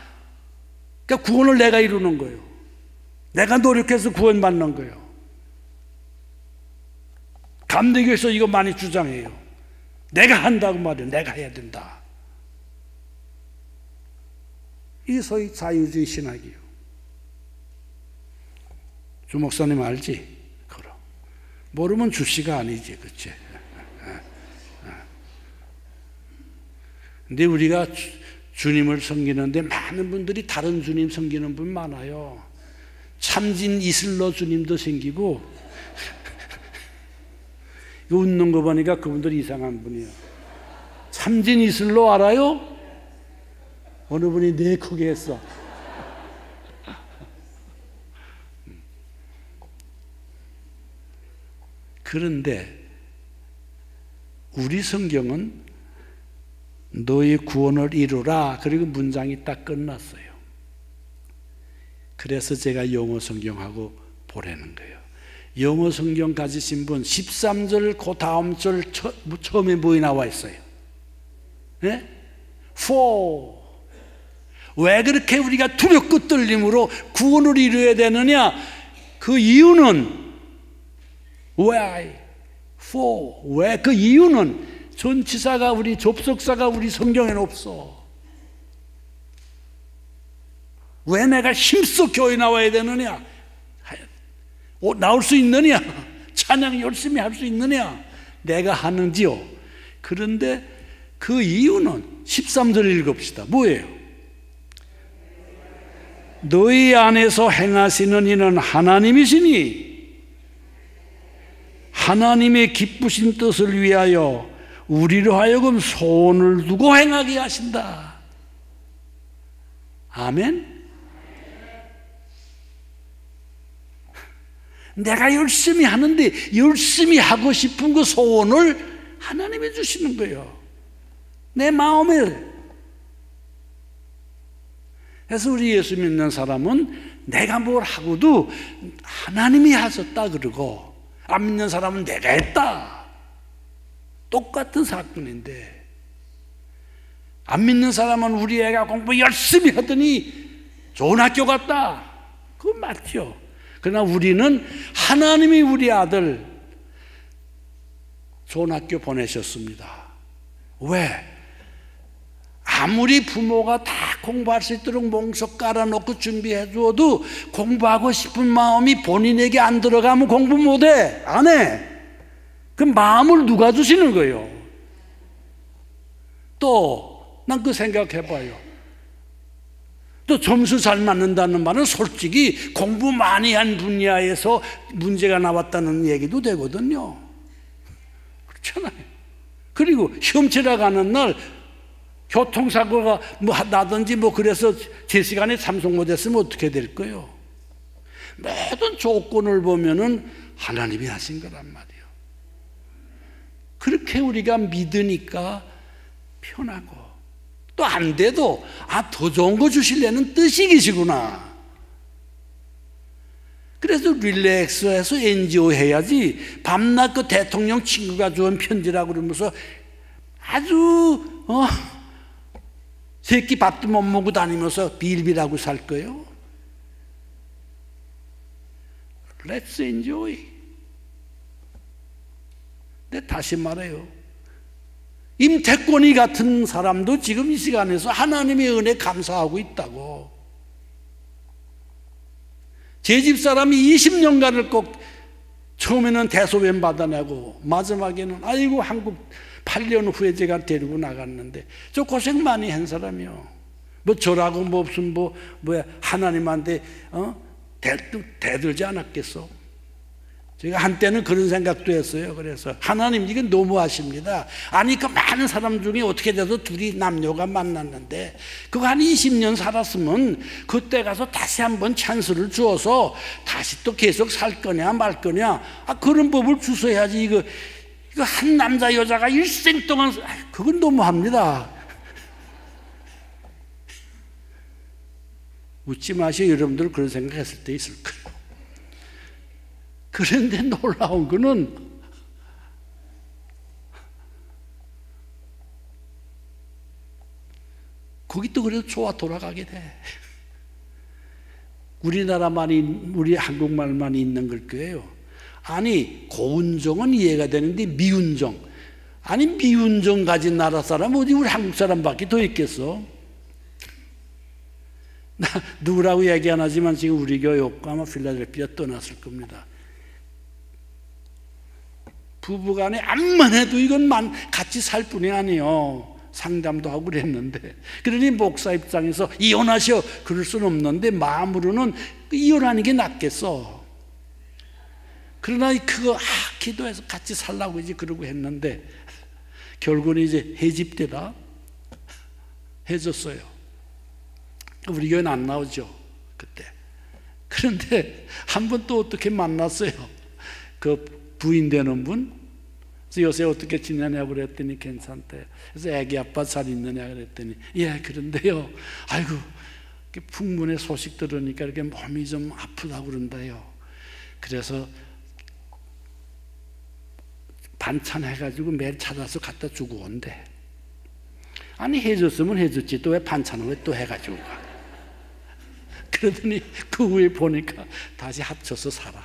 그러니까 구원을 내가 이루는 거예요. 내가 노력해서 구원받는 거예요. 감리교에서 이거 많이 주장해요. 내가 한다고 말해요. 내가 해야 된다. 이게 소위 자유주의 신학이에요. 주 목사님 알지? 그럼 모르면 주씨가 아니지, 그렇지? 근데 우리가 주님을 섬기는데 많은 분들이 다른 주님 섬기는 분 많아요. 참진 이슬러 주님도 생기고 웃는 거 보니까 그분들 이상한 분이야. 참진 이슬로 알아요? 어느 분이 네 크게 했어. 그런데 우리 성경은 너의 구원을 이루라, 그리고 문장이 딱 끝났어요. 그래서 제가 영어 성경하고 보라는 거예요. 영어 성경 가지신 분 13절 그 다음 절 처음에 뭐에 나와 있어요? 네? For. 왜 그렇게 우리가 두렵고 떨림으로 구원을 이루어야 되느냐? 그 이유는 Why? For. 왜? 그 이유는 전치사가 우리 접속사가 우리 성경에는 없어. 왜 내가 힘써 교회 나와야 되느냐? 나올 수 있느냐? 찬양 열심히 할 수 있느냐? 내가 하는지요. 그런데 그 이유는 13절 읽읍시다. 뭐예요? 너희 안에서 행하시는 이는 하나님이시니 하나님의 기쁘신 뜻을 위하여 우리로 하여금 소원을 두고 행하게 하신다. 아멘? 내가 열심히 하는데 열심히 하고 싶은 그 소원을 하나님이 주시는 거예요. 내 마음에. 그래서 우리 예수 믿는 사람은 내가 뭘 하고도 하나님이 하셨다 그러고, 안 믿는 사람은 내가 했다. 똑같은 사건인데, 안 믿는 사람은 우리 애가 공부 열심히 하더니 좋은 학교 갔다. 그건 맞죠. 그러나 우리는 하나님이 우리 아들 좋은 학교 보내셨습니다. 왜? 아무리 부모가 다 공부할 수 있도록 몽석 깔아놓고 준비해 주어도 공부하고 싶은 마음이 본인에게 안 들어가면 공부 못해. 안 해. 그 마음을 누가 주시는 거예요? 또 난 그 생각해봐요. 또 점수 잘 맞는다는 말은 솔직히 공부 많이 한 분야에서 문제가 나왔다는 얘기도 되거든요. 그렇잖아요. 그리고 시험 치러 가는 날 교통사고가 뭐 나든지 뭐 그래서 제 시간에 참석 못했으면 어떻게 될 거예요? 모든 조건을 보면은 하나님이 하신 거란 말이에요. 그렇게 우리가 믿으니까 편하고, 또 안 돼도 더 좋은 거 주시려는 뜻이 계시구나. 그래서 릴렉스해서 NGO 해야지 밤낮 그 대통령 친구가 준 편지라고 그러면서 아주 새끼 밥도 못 먹고 다니면서 빌빌하고 살 거예요. Let's enjoy. 근데 다시 말해요. 임태권이 같은 사람도 지금 이 시간에서 하나님의 은혜 감사하고 있다고. 제 집사람이 20년간을 꼭 처음에는 대소변 받아내고 마지막에는 아이고 한국 8년 후에 제가 데리고 나갔는데 저 고생 많이 한 사람이요. 뭐 저라고 뭐 무슨 뭐야 하나님한테 대들지 않았겠어? 제가 한때는 그런 생각도 했어요. 그래서 하나님 이건 너무하십니다. 아니 그 많은 사람 중에 어떻게 돼서 둘이 남녀가 만났는데 그거 한 20년 살았으면 그때 가서 다시 한번 찬스를 주어서 다시 또 계속 살 거냐 말 거냐, 그런 법을 주셔야지. 이거 한 남자 여자가 일생 동안, 그건 너무합니다. 웃지 마시오. 여러분들 그런 생각했을 때 있을 거예요. 그런데 놀라운 거는 거기 또 그래도 좋아 돌아가게 돼. 우리나라만이, 우리 한국말만 있는 걸 거예요. 아니 고운정은 이해가 되는데 미운정, 아니 미운정 가진 나라 사람 어디 우리 한국 사람밖에 더 있겠어? 나 누구라고 얘기 안 하지만 지금 우리 교회 없고 아마 필라델피아 떠났을 겁니다. 부부간에 암만 해도 이건 같이 살 뿐이 아니에요. 상담도 하고 그랬는데, 그러니 목사 입장에서 이혼하셔 그럴 수는 없는데 마음으로는 이혼하는 게 낫겠어. 그러나 그거 기도해서 같이 살라고 이제 그러고 했는데 결국은 이제 해집대다 해줬어요. 우리 교회는 안 나오죠 그때. 그런데 한 번 또 어떻게 만났어요. 그 부인 되는 분. 그래서 요새 어떻게 지내냐고 그랬더니 괜찮대. 그래서 애기 아빠 잘 있느냐 그랬더니 예 그런데요, 아이고 풍문의 소식 들으니까 이렇게 몸이 좀 아프다고 그런다요. 그래서 반찬 해가지고 매일 찾아서 갖다 주고 온대. 아니 해줬으면 해줬지 또 왜 반찬을 왜 또 해가지고 가. 그러더니 그 후에 보니까 다시 합쳐서 살아.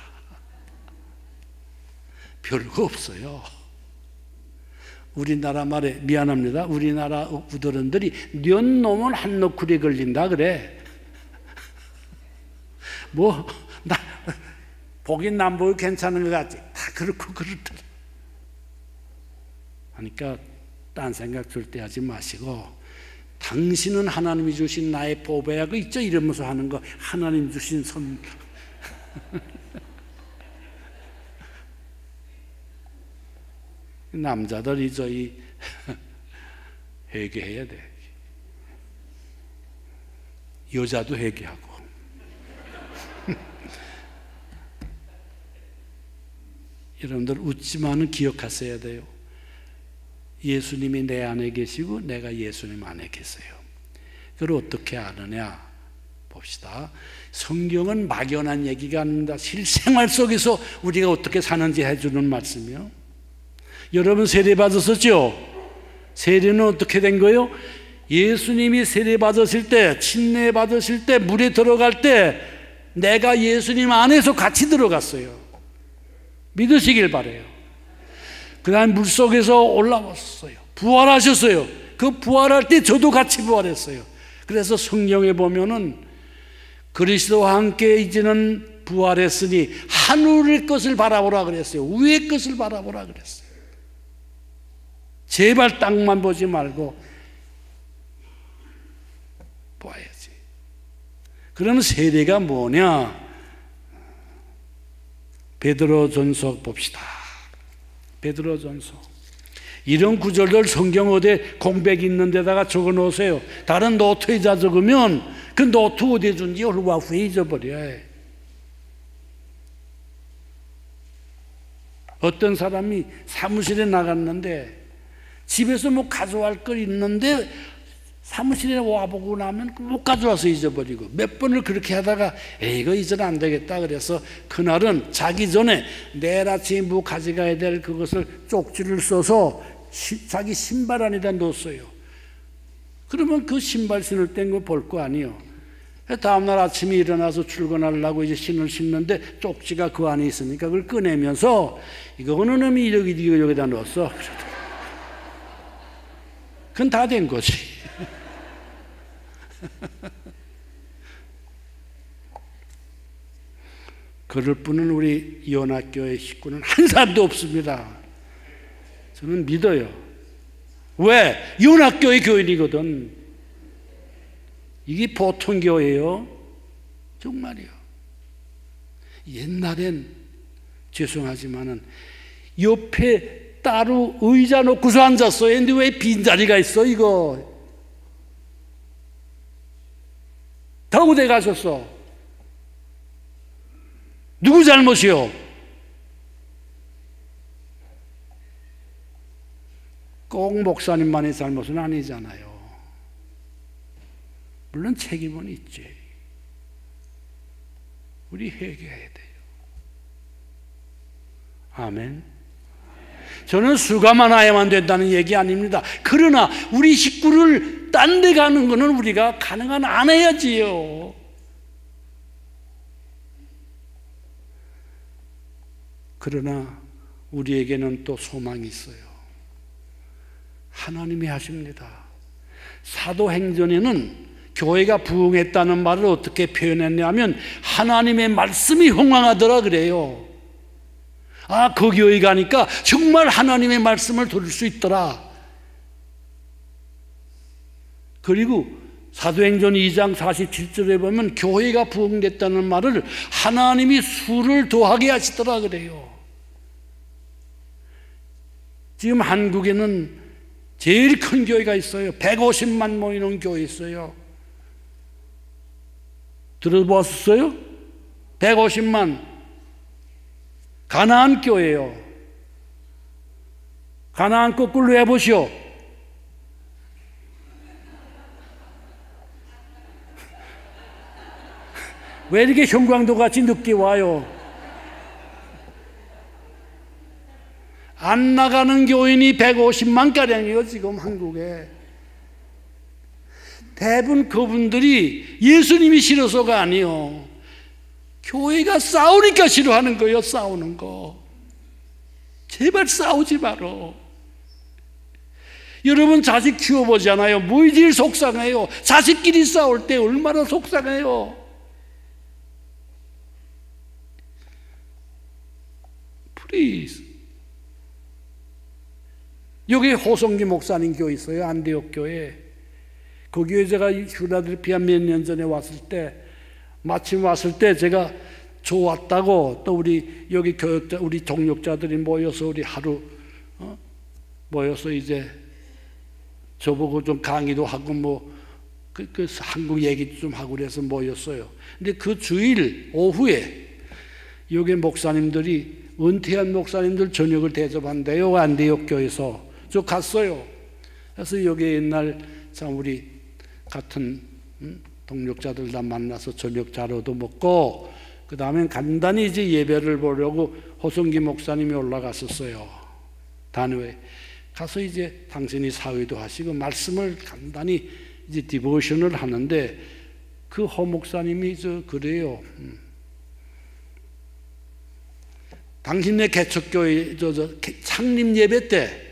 별거 없어요. 우리나라 말에 미안합니다. 우리나라 우더런들이 년 놈은 한 너쿨에 걸린다 그래. 뭐 나 보긴 남 보기 괜찮은 것 같지. 다 그렇고 그렇더라. 그러니까 딴 생각 절대 하지 마시고 당신은 하나님이 주신 나의 보배야 그 있죠 이러면서 하는 거 하나님 주신 선물. 남자들이 저희 회개해야 돼. 여자도 회개하고. 여러분들 웃지만은 기억하셔야 돼요. 예수님이 내 안에 계시고 내가 예수님 안에 계세요. 그걸 어떻게 아느냐 봅시다. 성경은 막연한 얘기가 아닙니다. 실생활 속에서 우리가 어떻게 사는지 해주는 말씀이요. 여러분 세례 받으셨죠? 세례는 어떻게 된 거예요? 예수님이 세례 받으실 때, 침례 받으실 때, 물에 들어갈 때 내가 예수님 안에서 같이 들어갔어요. 믿으시길 바라요. 그 다음에 물속에서 올라왔어요. 부활하셨어요. 그 부활할 때 저도 같이 부활했어요. 그래서 성경에 보면은 그리스도와 함께 이제는 부활했으니 하늘의 것을 바라보라 그랬어요. 위의 것을 바라보라 그랬어요. 제발 땅만 보지 말고 봐야지. 그러면 세례가 뭐냐? 베드로전서 봅시다. 베드로전서. 이런 구절들 성경 어디에 공백 있는 데다가 적어 놓으세요. 다른 노트에다 적으면 그 노트 어디에 준지 얼마 후에 잊어버려요. 어떤 사람이 사무실에 나갔는데 집에서 뭐 가져갈 걸 있는데 사무실에 와보고 나면 못 가져와서 잊어버리고 몇 번을 그렇게 하다가 이거 잊으면 안 되겠다 그래서 그날은 자기 전에 내일 아침에 뭐 가져가야 될 그것을 쪽지를 써서 자기 신발 안에다 넣었어요. 그러면 그 신발 신을 땐 거 볼 거 아니에요. 다음날 아침에 일어나서 출근하려고 이제 신을 신는데 쪽지가 그 안에 있으니까 그걸 꺼내면서 이거는 놈이 여기다 넣었어. 그건 다 된 거지. 그럴 뿐은 우리 연합교회 식구는 한 사람도 없습니다. 저는 믿어요. 왜? 연합교회 교인이거든. 이게 보통 교회예요. 정말이요. 옛날엔 죄송하지만은 옆에 따로 의자 놓고서 앉았어요. 근데 왜 빈자리가 있어 이거? 다 어디 가셨어? 누구 잘못이요? 꼭 목사님만의 잘못은 아니잖아요. 물론 책임은 있지. 우리 회개해야 돼요. 아멘. 저는 수가 많아야만 된다는 얘기 아닙니다. 그러나 우리 식구를 딴 데 가는 거는 우리가 가능한 안 해야지요. 그러나 우리에게는 또 소망이 있어요. 하나님이 하십니다. 사도행전에는 교회가 부흥했다는 말을 어떻게 표현했냐면 하나님의 말씀이 흥황하더라 그래요. 아, 그 교회 가니까 정말 하나님의 말씀을 들을 수 있더라. 그리고 사도행전 2장 47절에 보면 교회가 부흥됐다는 말을 하나님이 수를 더하게 하시더라 그래요. 지금 한국에는 제일 큰 교회가 있어요. 150만 모이는 교회 있어요. 들어보셨어요? 150만. 가나안 교회예요. 가나안 거꾸로 해보시오. 왜 이렇게 형광도 같이 늦게 와요? 안 나가는 교인이 150만 가량이에요, 지금 한국에. 대부분 그분들이 예수님이 싫어서가 아니요. 교회가 싸우니까 싫어하는 거예요, 싸우는 거. 제발 싸우지 마라. 여러분 자식 키워보잖아요. 무지일 속상해요. 자식끼리 싸울 때 얼마나 속상해요. Please. 여기 호성기 목사님 교회 있어요. 안디옥 교회. 그 교회 제가 필라델피아 몇 년 전에 왔을 때, 마침 왔을 때 제가 좋았다고, 또 우리 여기 교역자, 우리 동역자들이 모여서 우리 하루 모여서 이제 저보고 좀 강의도 하고 뭐 그 한국 얘기도 좀 하고 그래서 모였어요. 근데 그 주일 오후에 여기 목사님들이 은퇴한 목사님들 저녁을 대접한대요. 안디옥 교회에서. 저 갔어요. 그래서 여기 옛날 참 우리 같은 동력자들 다 만나서 저녁 자료도 먹고, 그 다음에 간단히 이제 예배를 보려고 호성기 목사님이 올라갔었어요. 단회에 가서 이제 당신이 사회도 하시고 말씀을 간단히 이제 디보션을 하는데, 그 허 목사님이 그래요. 당신네 개척교회 창립 예배 때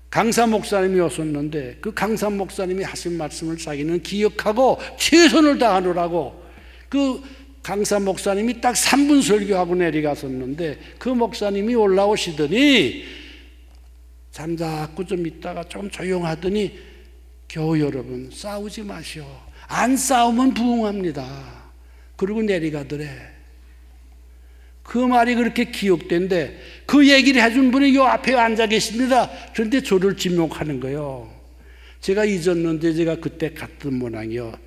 강사 목사님이 오셨는데, 그 강사 목사님이 하신 말씀을 자기는 기억하고 최선을 다하느라고, 그 강사 목사님이 딱 3분 설교하고 내려갔었는데, 그 목사님이 올라오시더니 잠자고 좀 있다가 좀 조용하더니, 교우 여러분 싸우지 마시오. 안 싸우면 부흥합니다. 그러고 내려가더래. 그 말이 그렇게 기억된데, 그 얘기를 해준 분이 요 앞에 앉아 계십니다. 그런데 저를 지목하는 거예요. 제가 잊었는데 제가 그때 갔던 모양이요.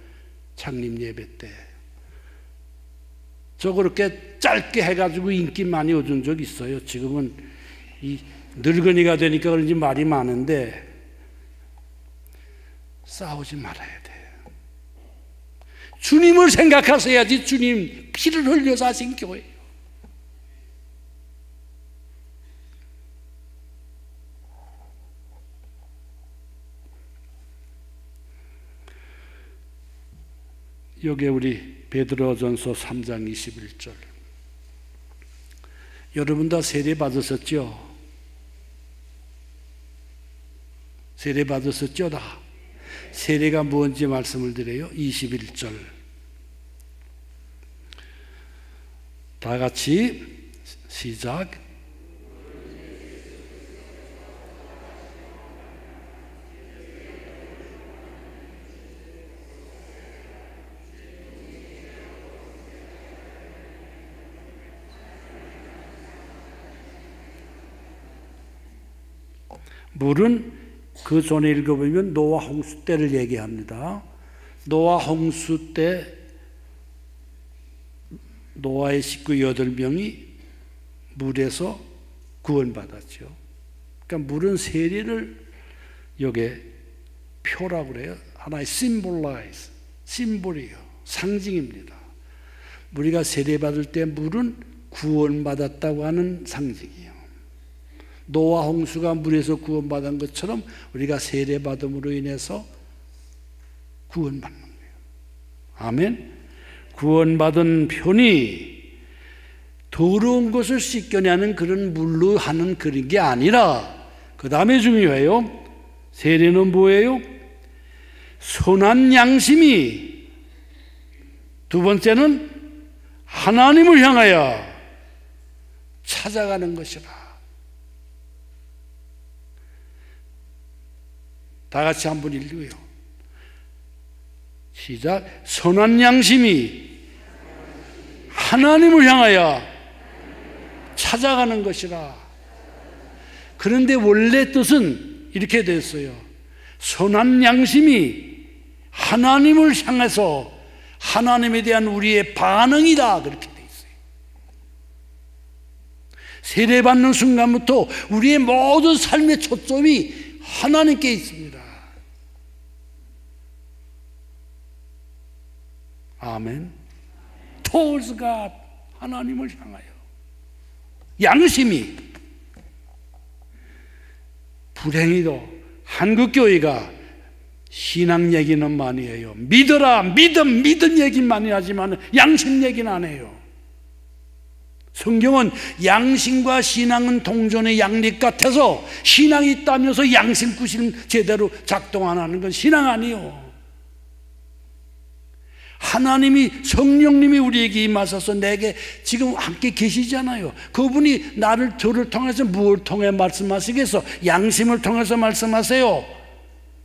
창립 예배 때. 저 그렇게 짧게 해가지고 인기 많이 얻은 적 있어요. 지금은 이 늙은이가 되니까 그런지 말이 많은데, 싸우지 말아야 돼요. 주님을 생각하셔야지. 주님 피를 흘려서 하신 교회. 여기 우리 베드로전서 3장 21절. 여러분 다 세례 받으셨죠? 세례 받으셨죠? 다. 세례가 뭔지 말씀을 드려요. 21절. 다 같이 시작. 물은 그 전에 읽어보면 노아 홍수 때를 얘기합니다. 노아 홍수 때 노아의 식구 8명이 물에서 구원받았죠. 그러니까 물은 세례를 여기에 표라고 그래요. 하나의 심볼이에요. 상징입니다. 우리가 세례받을 때 물은 구원받았다고 하는 상징이에요. 노아 홍수가 물에서 구원받은 것처럼 우리가 세례받음으로 인해서 구원받는 거예요. 아멘. 구원받은 편이 더러운 것을 씻겨내는 그런 물로 하는 그런 게 아니라, 그 다음에 중요해요. 세례는 뭐예요? 선한 양심이, 두 번째는 하나님을 향하여 찾아가는 것이라. 다 같이 한번 읽고요. 시작. 선한 양심이 하나님을 향하여 찾아가는 것이라. 그런데 원래 뜻은 이렇게 됐어요. 선한 양심이 하나님을 향해서 하나님에 대한 우리의 반응이다, 그렇게 돼 있어요. 세례받는 순간부터 우리의 모든 삶의 초점이 하나님께 있습니다. 아멘. Towards God, 하나님을 향하여. 양심이. 불행히도 한국교회가 신앙 얘기는 많이 해요. 믿어라, 믿음 얘기는 많이 하지만 양심 얘기는 안 해요. 성경은 양심과 신앙은 동전의 양립 같아서 신앙이 있다면서 양심 구심 제대로 작동 안 하는 건 신앙 아니에요. 하나님이, 성령님이 우리에게 임하셔서 내게 지금 함께 계시잖아요. 그분이 저를 통해서 무엇을 통해 말씀하시겠어? 양심을 통해서 말씀하세요.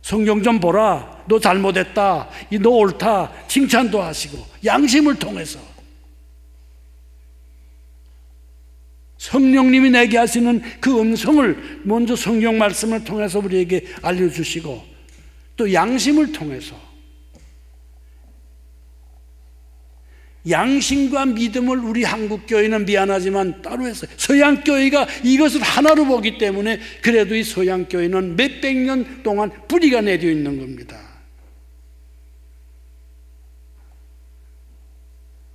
성경 좀 보라, 너 잘못했다, 너 옳다, 칭찬도 하시고. 양심을 통해서 성령님이 내게 하시는 그 음성을 먼저 성경 말씀을 통해서 우리에게 알려주시고, 또 양심을 통해서 양심과 믿음을 우리 한국교회는 미안하지만 따로 했어요. 서양교회가 이것을 하나로 보기 때문에 그래도 이 서양교회는 몇백 년 동안 뿌리가 내려 있는 겁니다.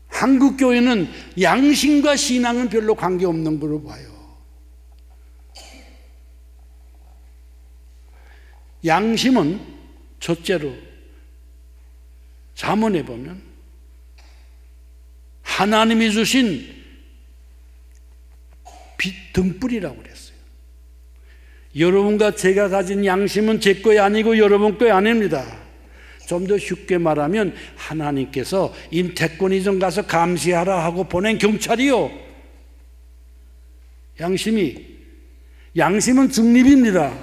한국교회는 양심과 신앙은 별로 관계없는 걸로 봐요. 양심은 첫째로 잠언에 보면 하나님이 주신 등불이라고 그랬어요. 여러분과 제가 가진 양심은 제 거 아니고 여러분 거 아닙니다. 좀 더 쉽게 말하면 하나님께서 임태권이 좀 가서 감시하라 하고 보낸 경찰이요. 양심은 중립입니다.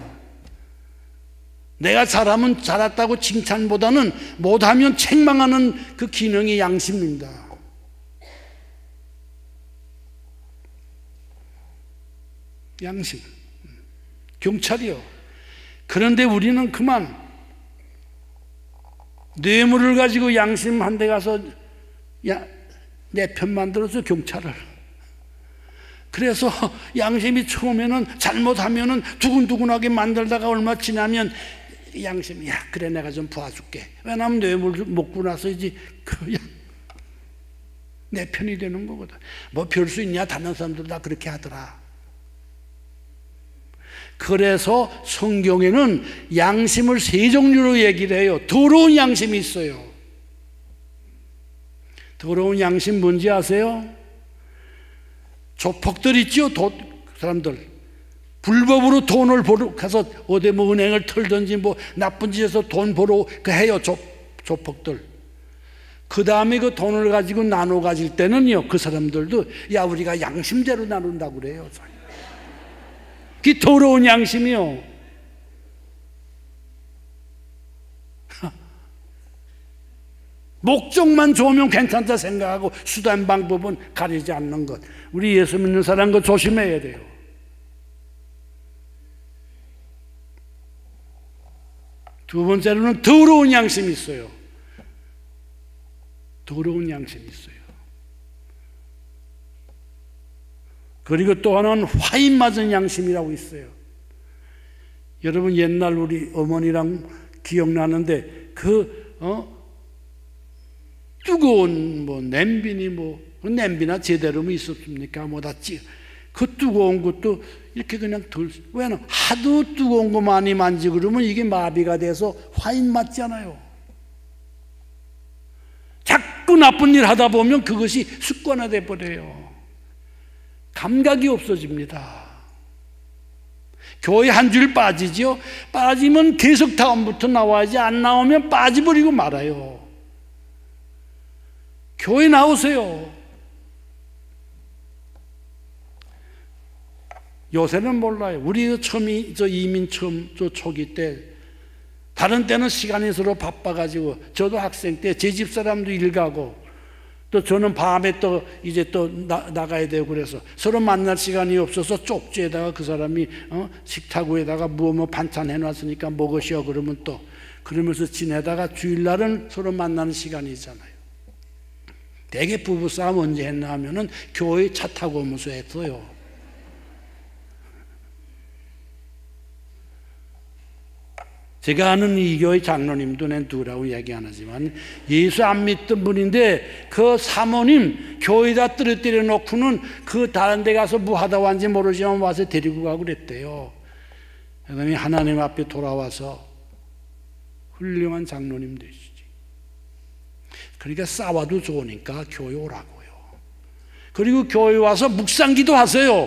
내가 잘하면 잘했다고 칭찬보다는 못하면 책망하는 그 기능이 양심입니다. 양심, 경찰이요. 그런데 우리는 그만 뇌물을 가지고 양심 한 대 가서 내 편 만들어서 경찰을. 그래서 양심이 처음에는 잘못하면은 두근두근하게 만들다가 얼마 지나면 양심이, 야 그래 내가 좀 도와줄게. 왜냐하면 뇌물 먹고 나서 이제 내 편이 되는 거거든. 뭐 별 수 있냐, 다른 사람들 다 그렇게 하더라. 그래서 성경에는 양심을 세 종류로 얘기를 해요. 더러운 양심이 있어요. 더러운 양심 뭔지 아세요? 조폭들 있죠? 사람들 불법으로 돈을 벌어 가서 어디 뭐 은행을 털든지 뭐 나쁜 짓에서 돈 벌어 해요. 조폭들. 그 다음에 그 돈을 가지고 나눠 가질 때는요, 그 사람들도 야 우리가 양심대로 나눈다고 그래요. 그 더러운 양심이요. 목적만 좋으면 괜찮다 생각하고 수단 방법은 가리지 않는 것. 우리 예수 믿는 사람 거 조심해야 돼요. 두 번째로는 더러운 양심이 있어요. 더러운 양심이 있어요. 그리고 또 하나는 화인 맞은 양심이라고 있어요. 여러분 옛날 우리 어머니랑 기억나는데 뜨거운 냄비니 냄비나 제대로 있었습니까? 그 뜨거운 것도 이렇게 그냥 왜냐면 하도 뜨거운 거 많이 만지고 그러면 이게 마비가 돼서 화인 맞잖아요. 자꾸 나쁜 일 하다 보면 그것이 습관화돼 버려요. 감각이 없어집니다. 교회 한 줄 빠지죠. 빠지면 계속 다음부터 나와야지, 안 나오면 빠져버리고 말아요. 교회 나오세요. 요새는 몰라요. 우리 이민 처음 초기 때, 다른 때는 시간이 서로 바빠가지고, 저도 학생 때 제 집사람도 일 가고 또 저는 밤에 또 이제 또 나가야 되고 그래서 서로 만날 시간이 없어서 쪽지에다가 그 사람이 식탁위에다가 뭐 반찬 해놨으니까 먹으시오 그러면 또 그러면서 지내다가 주일날은 서로 만나는 시간이잖아요. 대개 부부싸움 언제 했나 하면은 교회 차 타고 오면서 했어요. 제가 아는 이 교회 장로님도 난 누구라고 얘기 안 하지만 예수 안 믿던 분인데 그 사모님 교회에다 떨어뜨려 놓고는 그 다른 데 가서 뭐 하다 왔는지 모르지만 와서 데리고 가고 그랬대요. 그다음에 하나님 앞에 돌아와서 훌륭한 장로님 되시지. 그러니까 싸워도 좋으니까 교회 오라고요. 그리고 교회 와서 묵상기도 하세요.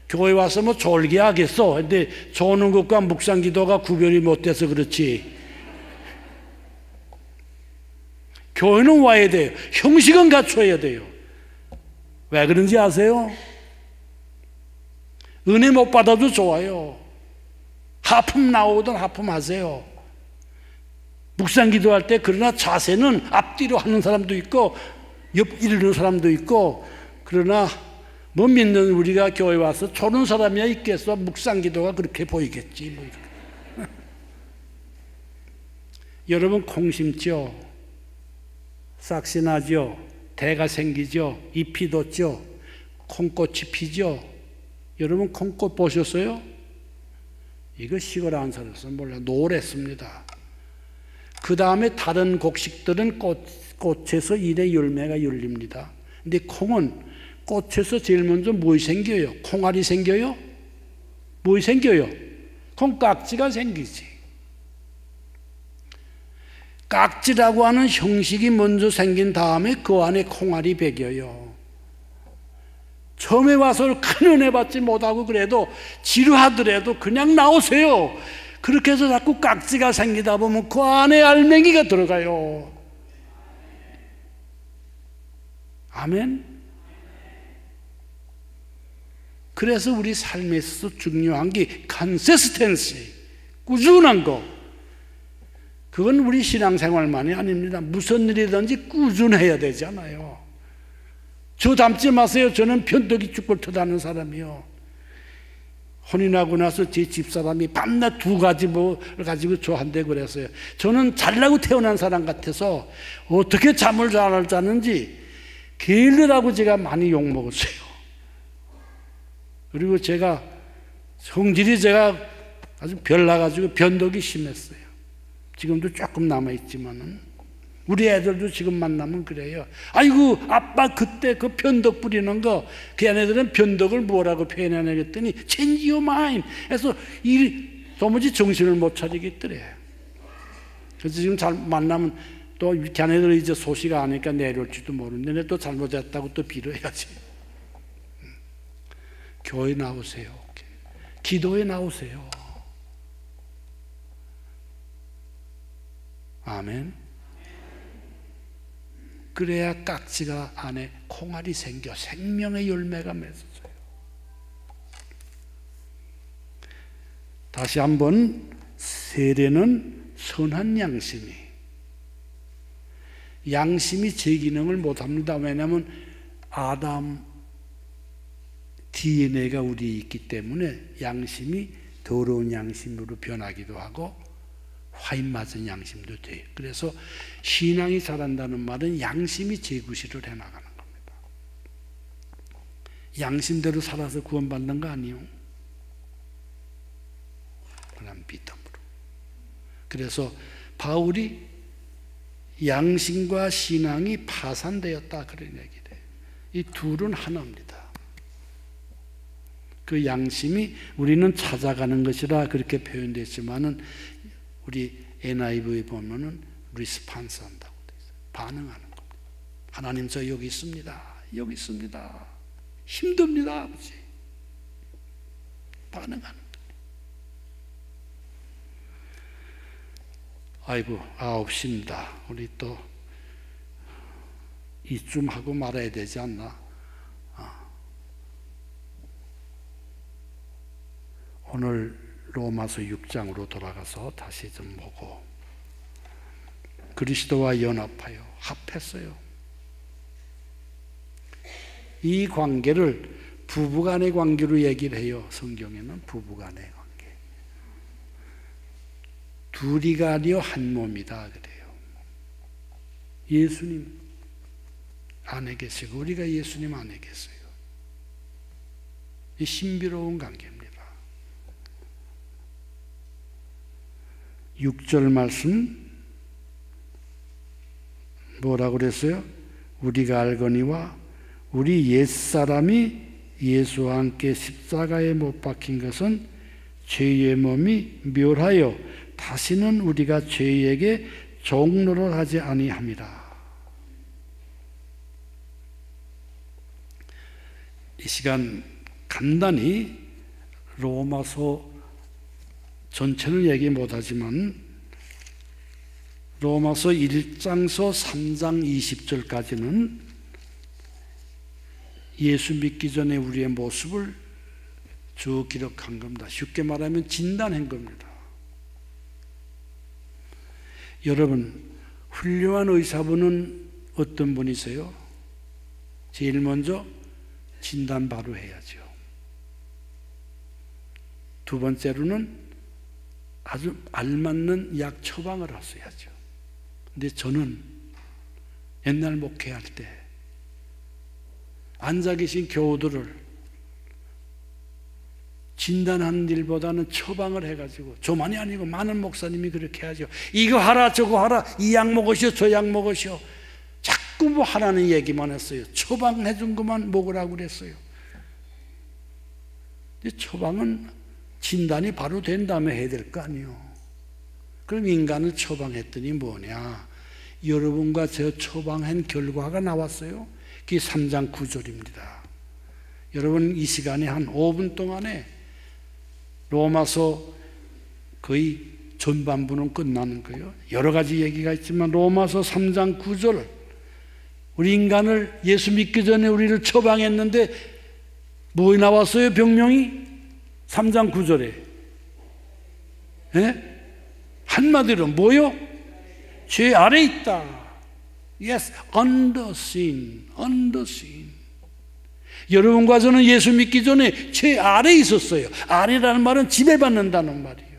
교회 와서 뭐 졸기하겠어. 근데 조는 것과 묵상기도가 구별이 못 돼서 그렇지. 교회는 와야 돼요. 형식은 갖춰야 돼요. 왜 그런지 아세요? 은혜 못 받아도 좋아요. 하품 나오든 하품하세요. 묵상기도 할 때 그러나 자세는 앞뒤로 하는 사람도 있고 옆 이르는 사람도 있고 그러나 못 믿는 우리가 교회 와서 조는 사람이야 있겠어. 묵상기도가 그렇게 보이겠지. 뭐 여러분 콩 심죠? 싹시 나죠? 대가 생기죠? 잎이 돋죠? 콩꽃이 피죠? 여러분 콩꽃 보셨어요? 이거 시골 안 살아서 몰라. 노랬습니다. 그 다음에 다른 곡식들은 꽃에서 이래 열매가 열립니다. 근데 콩은 꽃에서 제일 먼저 무엇이 생겨요? 콩알이 생겨요? 무엇이 생겨요? 콩깍지가 생기지. 깍지라고 하는 형식이 먼저 생긴 다음에 그 안에 콩알이 배겨요. 처음에 와서 큰 은혜 받지 못하고 그래도 지루하더라도 그냥 나오세요. 그렇게 해서 자꾸 깍지가 생기다 보면 그 안에 알맹이가 들어가요. 아멘. 그래서 우리 삶에 있어서 중요한 게 컨시스텐시, 꾸준한 거. 그건 우리 신앙생활만이 아닙니다. 무슨 일이든지 꾸준해야 되잖아요. 저 닮지 마세요. 저는 변덕이 죽을 터다는 사람이요. 혼인하고 나서 제 집사람이 밤낮 두 가지 뭐를 가지고 저한테 그랬어요. 저는 잘나고 태어난 사람 같아서 어떻게 잠을 잘 자는지 게을르라고 제가 많이 욕먹었어요. 그리고 제가 성질이 제가 아주 별나가지고 변덕이 심했어요. 지금도 조금 남아있지만은 우리 애들도 지금 만나면 그래요. 아이고 아빠 그때 그 변덕 부리는 거 그 애들은 변덕을 뭐라고 표현하냐 그랬더니 change your mind 해서 도무지 정신을 못 차리겠더래. 그래서 지금 잘 만나면 또 걔네들 이제 소식 아니까 내려올지도 모르는데 내 또 잘못했다고 또 빌어야지. 교회 나오세요. 기도에 나오세요. 아멘. 그래야 깍지가 안에 콩알이 생겨 생명의 열매가 맺어져요. 다시 한번 세례는 선한 양심이 제 기능을 못합니다. 왜냐하면 아담 DNA가 우리에 있기 때문에 양심이 더러운 양심으로 변하기도 하고 화인 맞은 양심도 돼요. 그래서 신앙이 자란다는 말은 양심이 재구실을 해나가는 겁니다. 양심대로 살아서 구원받는 거 아니에요. 그냥 믿음으로. 그래서 바울이 양심과 신앙이 파산되었다 그런 얘기래요. 이 둘은 하나입니다. 그 양심이 우리는 찾아가는 것이라 그렇게 표현됐지만은 우리 NIV에 보면은 리스판스 한다고 돼 있어요. 반응하는 겁니다. 하나님 저 여기 있습니다. 여기 있습니다. 힘듭니다. 아버지. 반응하는 겁니다. 아이고 9시입니다. 우리 또 이쯤 하고 말아야 되지 않나? 오늘 로마서 6장으로 돌아가서 다시 좀 보고 그리스도와 연합하여 합했어요. 이 관계를 부부간의 관계로 얘기를 해요. 성경에는 부부간의 관계. 둘이가 아니요 한 몸이다 그래요. 예수님 안에 계시고 우리가 예수님 안에 계세요. 이 신비로운 관계입니다. 6절 말씀 뭐라고 그랬어요? 우리가 알거니와 우리 옛사람이 예수와 함께 십자가에 못 박힌 것은 죄의 몸이 멸하여 다시는 우리가 죄에게 종노릇 하지 아니함이라. 이 시간 간단히 로마서 전체는 얘기 못하지만 로마서 1장서 3장 20절까지는 예수 믿기 전에 우리의 모습을 쭉 기록한 겁니다. 쉽게 말하면 진단한 겁니다. 여러분, 훌륭한 의사분은 어떤 분이세요? 제일 먼저 진단 바로 해야죠. 두 번째로는 아주 알맞는 약 처방을 하셔야죠. 근데 저는 옛날 목회할 때 앉아 계신 교우들을 진단하는 일보다는 처방을 해가지고, 저만이 아니고 많은 목사님이 그렇게 하죠. 이거 하라 저거 하라, 이 약 먹으시오 저 약 먹으시오. 자꾸 뭐 하라는 얘기만 했어요. 처방해 준 것만 먹으라고 그랬어요. 근데 처방은 진단이 바로 된 다음에 해야 될 거 아니에요. 그럼 인간을 처방했더니 뭐냐, 여러분과 저 처방한 결과가 나왔어요. 그게 3장 9절입니다. 여러분 이 시간에 한 5분 동안에 로마서 거의 전반부는 끝나는 거예요. 여러 가지 얘기가 있지만 로마서 3장 9절, 우리 인간을 예수 믿기 전에 우리를 처방했는데 뭐 나왔어요? 병명이 3장 9절에 한마디로 뭐요? 죄 아래 있다. Yes, under sin, under sin. 여러분과 저는 예수 믿기 전에 죄 아래 있었어요. 아래라는 말은 지배받는다는 말이에요.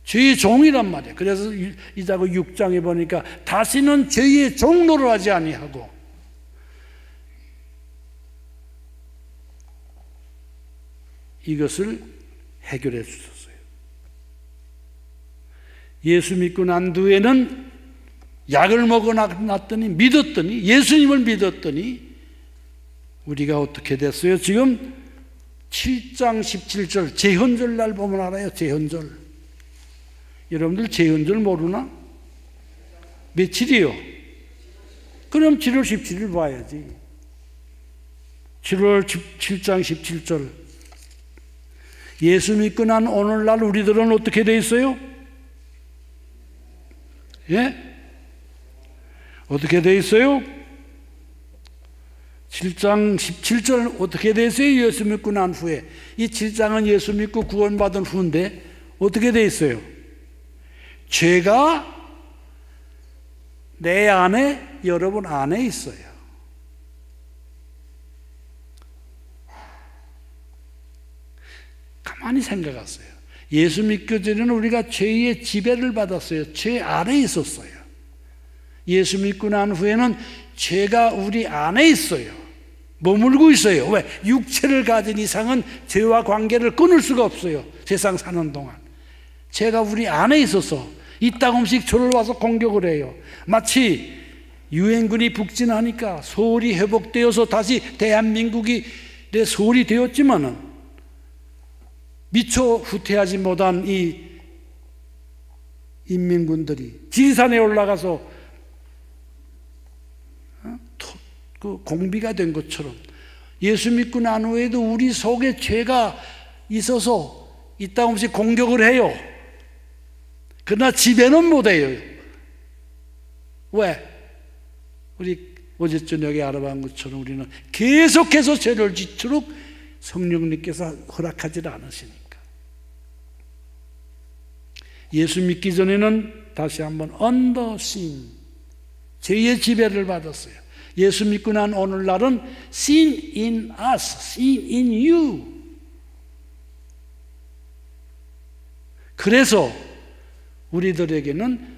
죄의 종이란 말이에요. 그래서 이자고 6장에 보니까 다시는 죄의 종노를 하지 아니하고, 이것을 해결해 주셨어요. 예수 믿고 난 뒤에는 약을 먹어놨더니, 믿었더니, 예수님을 믿었더니 우리가 어떻게 됐어요? 지금 7장 17절 제헌절 날 보면 알아요. 제헌절. 여러분들 제헌절 모르나? 며칠이요? 그럼 7월 17일 봐야지. 7월 7장 17절. 예수 믿고 난 오늘날 우리들은 어떻게 돼 있어요? 예? 어떻게 돼 있어요? 7장 17절 어떻게 돼 있어요? 예수 믿고 난 후에. 이 7장은 예수 믿고 구원받은 후인데 어떻게 돼 있어요? 죄가 내 안에, 여러분 안에 있어요. 가만히 생각하세요. 예수 믿기 전에는 우리가 죄의 지배를 받았어요. 죄 아래 있었어요. 예수 믿고 난 후에는 죄가 우리 안에 있어요. 머물고 있어요. 왜? 육체를 가진 이상은 죄와 관계를 끊을 수가 없어요. 세상 사는 동안. 죄가 우리 안에 있어서 이따금씩 저를 와서 공격을 해요. 마치 유엔군이 북진하니까 서울이 회복되어서 다시 대한민국이 서울이 되었지만은 미처 후퇴하지 못한 이 인민군들이 지리산에 올라가서 그 공비가 된 것처럼 예수 믿고 난 후에도 우리 속에 죄가 있어서 이따금씩 공격을 해요. 그러나 지배는 못해요. 왜? 우리 어제 저녁에 알아본 것처럼 우리는 계속해서 죄를 짓도록 성령님께서 허락하지 않으시니까. 예수 믿기 전에는 다시 한번 under sin, 죄의 지배를 받았어요. 예수 믿고 난 오늘날은 sin in us, sin in you. 그래서 우리들에게는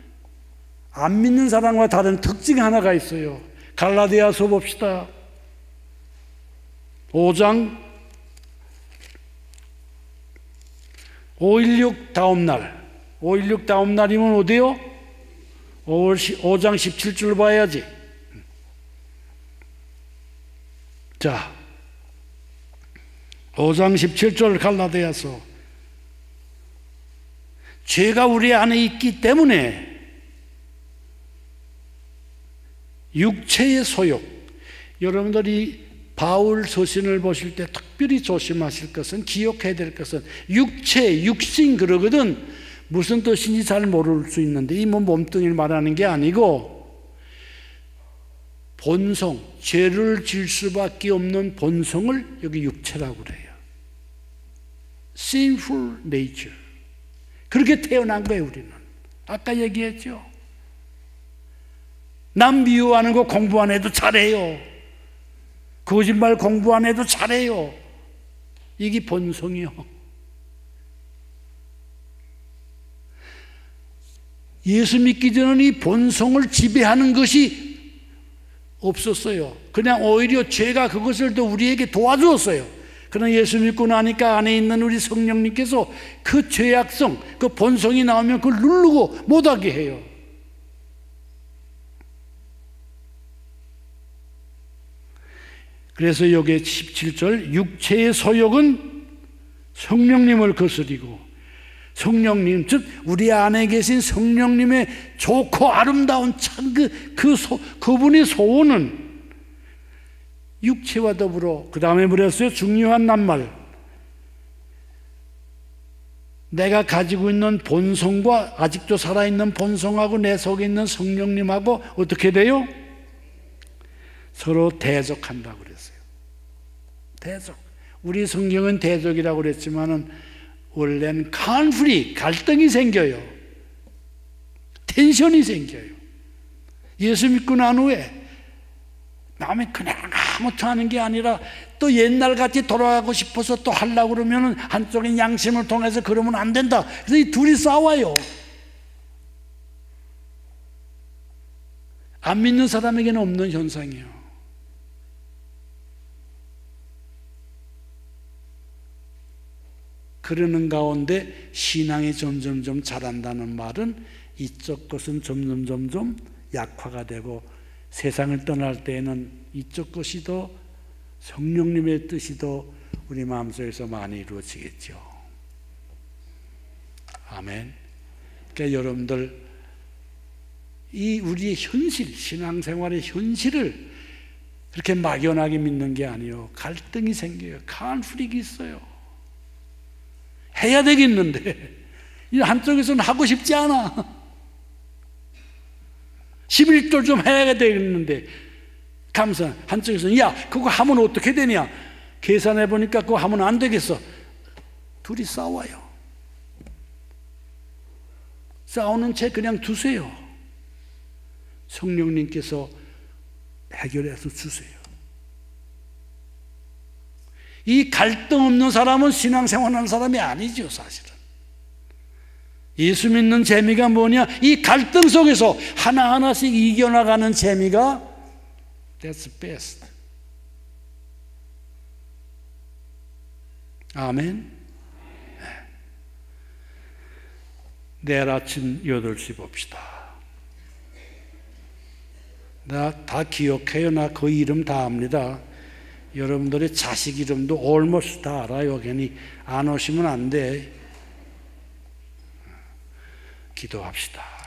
안 믿는 사람과 다른 특징 하나가 있어요. 갈라디아서 봅시다. 5장 5.16 다음 날. 5.16 다음 날이면 어디요? 5장 17절 봐야지. 자, 5장 17절 갈라디아서. 죄가 우리 안에 있기 때문에 육체의 소욕, 여러분들이 바울 서신을 보실 때 특별히 조심하실 것은, 기억해야 될 것은 육체, 육신 그러거든 무슨 뜻인지 잘 모를 수 있는데 이 몸뚱이를 말하는 게 아니고 본성, 죄를 질 수밖에 없는 본성을 여기 육체라고 그래요. sinful nature. 그렇게 태어난 거예요, 우리는. 아까 얘기했죠. 남 미워하는 거 공부 안 해도 잘해요. 거짓말 공부 안 해도 잘해요. 이게 본성이요. 예수 믿기 전에는 이 본성을 지배하는 것이 없었어요. 그냥 오히려 죄가 그것을 더 우리에게 도와주었어요. 그러나 예수 믿고 나니까 안에 있는 우리 성령님께서 그 죄악성, 그 본성이 나오면 그걸 누르고 못하게 해요. 그래서 여기 17절 육체의 소욕은 성령님을 거스리고, 성령님, 즉 우리 안에 계신 성령님의 좋고 아름다운 참 그분의 소원은 육체와 더불어, 그 다음에 그랬어요. 중요한 낱말. 내가 가지고 있는 본성과 아직도 살아있는 본성하고 내 속에 있는 성령님하고 어떻게 돼요? 서로 대적한다고 그랬어요. 대적. 우리 성경은 대적이라고 그랬지만은 원래는 conflict, 갈등이 생겨요. 텐션이 생겨요. 예수 믿고 난 후에 남이 그냥 아무튼 하는 게 아니라 또 옛날같이 돌아가고 싶어서 또 하려고 그러면 한쪽인 양심을 통해서 그러면 안 된다. 그래서 이 둘이 싸워요. 안 믿는 사람에게는 없는 현상이에요. 그러는 가운데 신앙이 점점점 자란다는 말은 이쪽 것은 점점점 약화가 되고 세상을 떠날 때에는 이쪽 것이 더 성령님의 뜻이 더 우리 마음속에서 많이 이루어지겠죠. 아멘. 그러니까 여러분들 이 우리의 현실, 신앙생활의 현실을 그렇게 막연하게 믿는 게 아니에요. 갈등이 생겨요. 컨플릭이 있어요. 해야 되겠는데 이 한쪽에서는 하고 싶지 않아. 11조 좀 해야 되겠는데 감사. 한쪽에서는 야 그거 하면 어떻게 되냐, 계산해 보니까 그거 하면 안 되겠어. 둘이 싸워요. 싸우는 채 그냥 두세요. 성령님께서 해결해서 주세요. 이 갈등 없는 사람은 신앙생활하는 사람이 아니죠, 사실은. 예수 믿는 재미가 뭐냐? 이 갈등 속에서 하나하나씩 이겨나가는 재미가 That's best. 아멘. 내일 아침 8시 봅시다. 나 다 기억해요. 나 그 이름 다 압니다. 여러분들의 자식 이름도 almost 다 알아요. 괜히 안 오시면 안 돼. 기도합시다.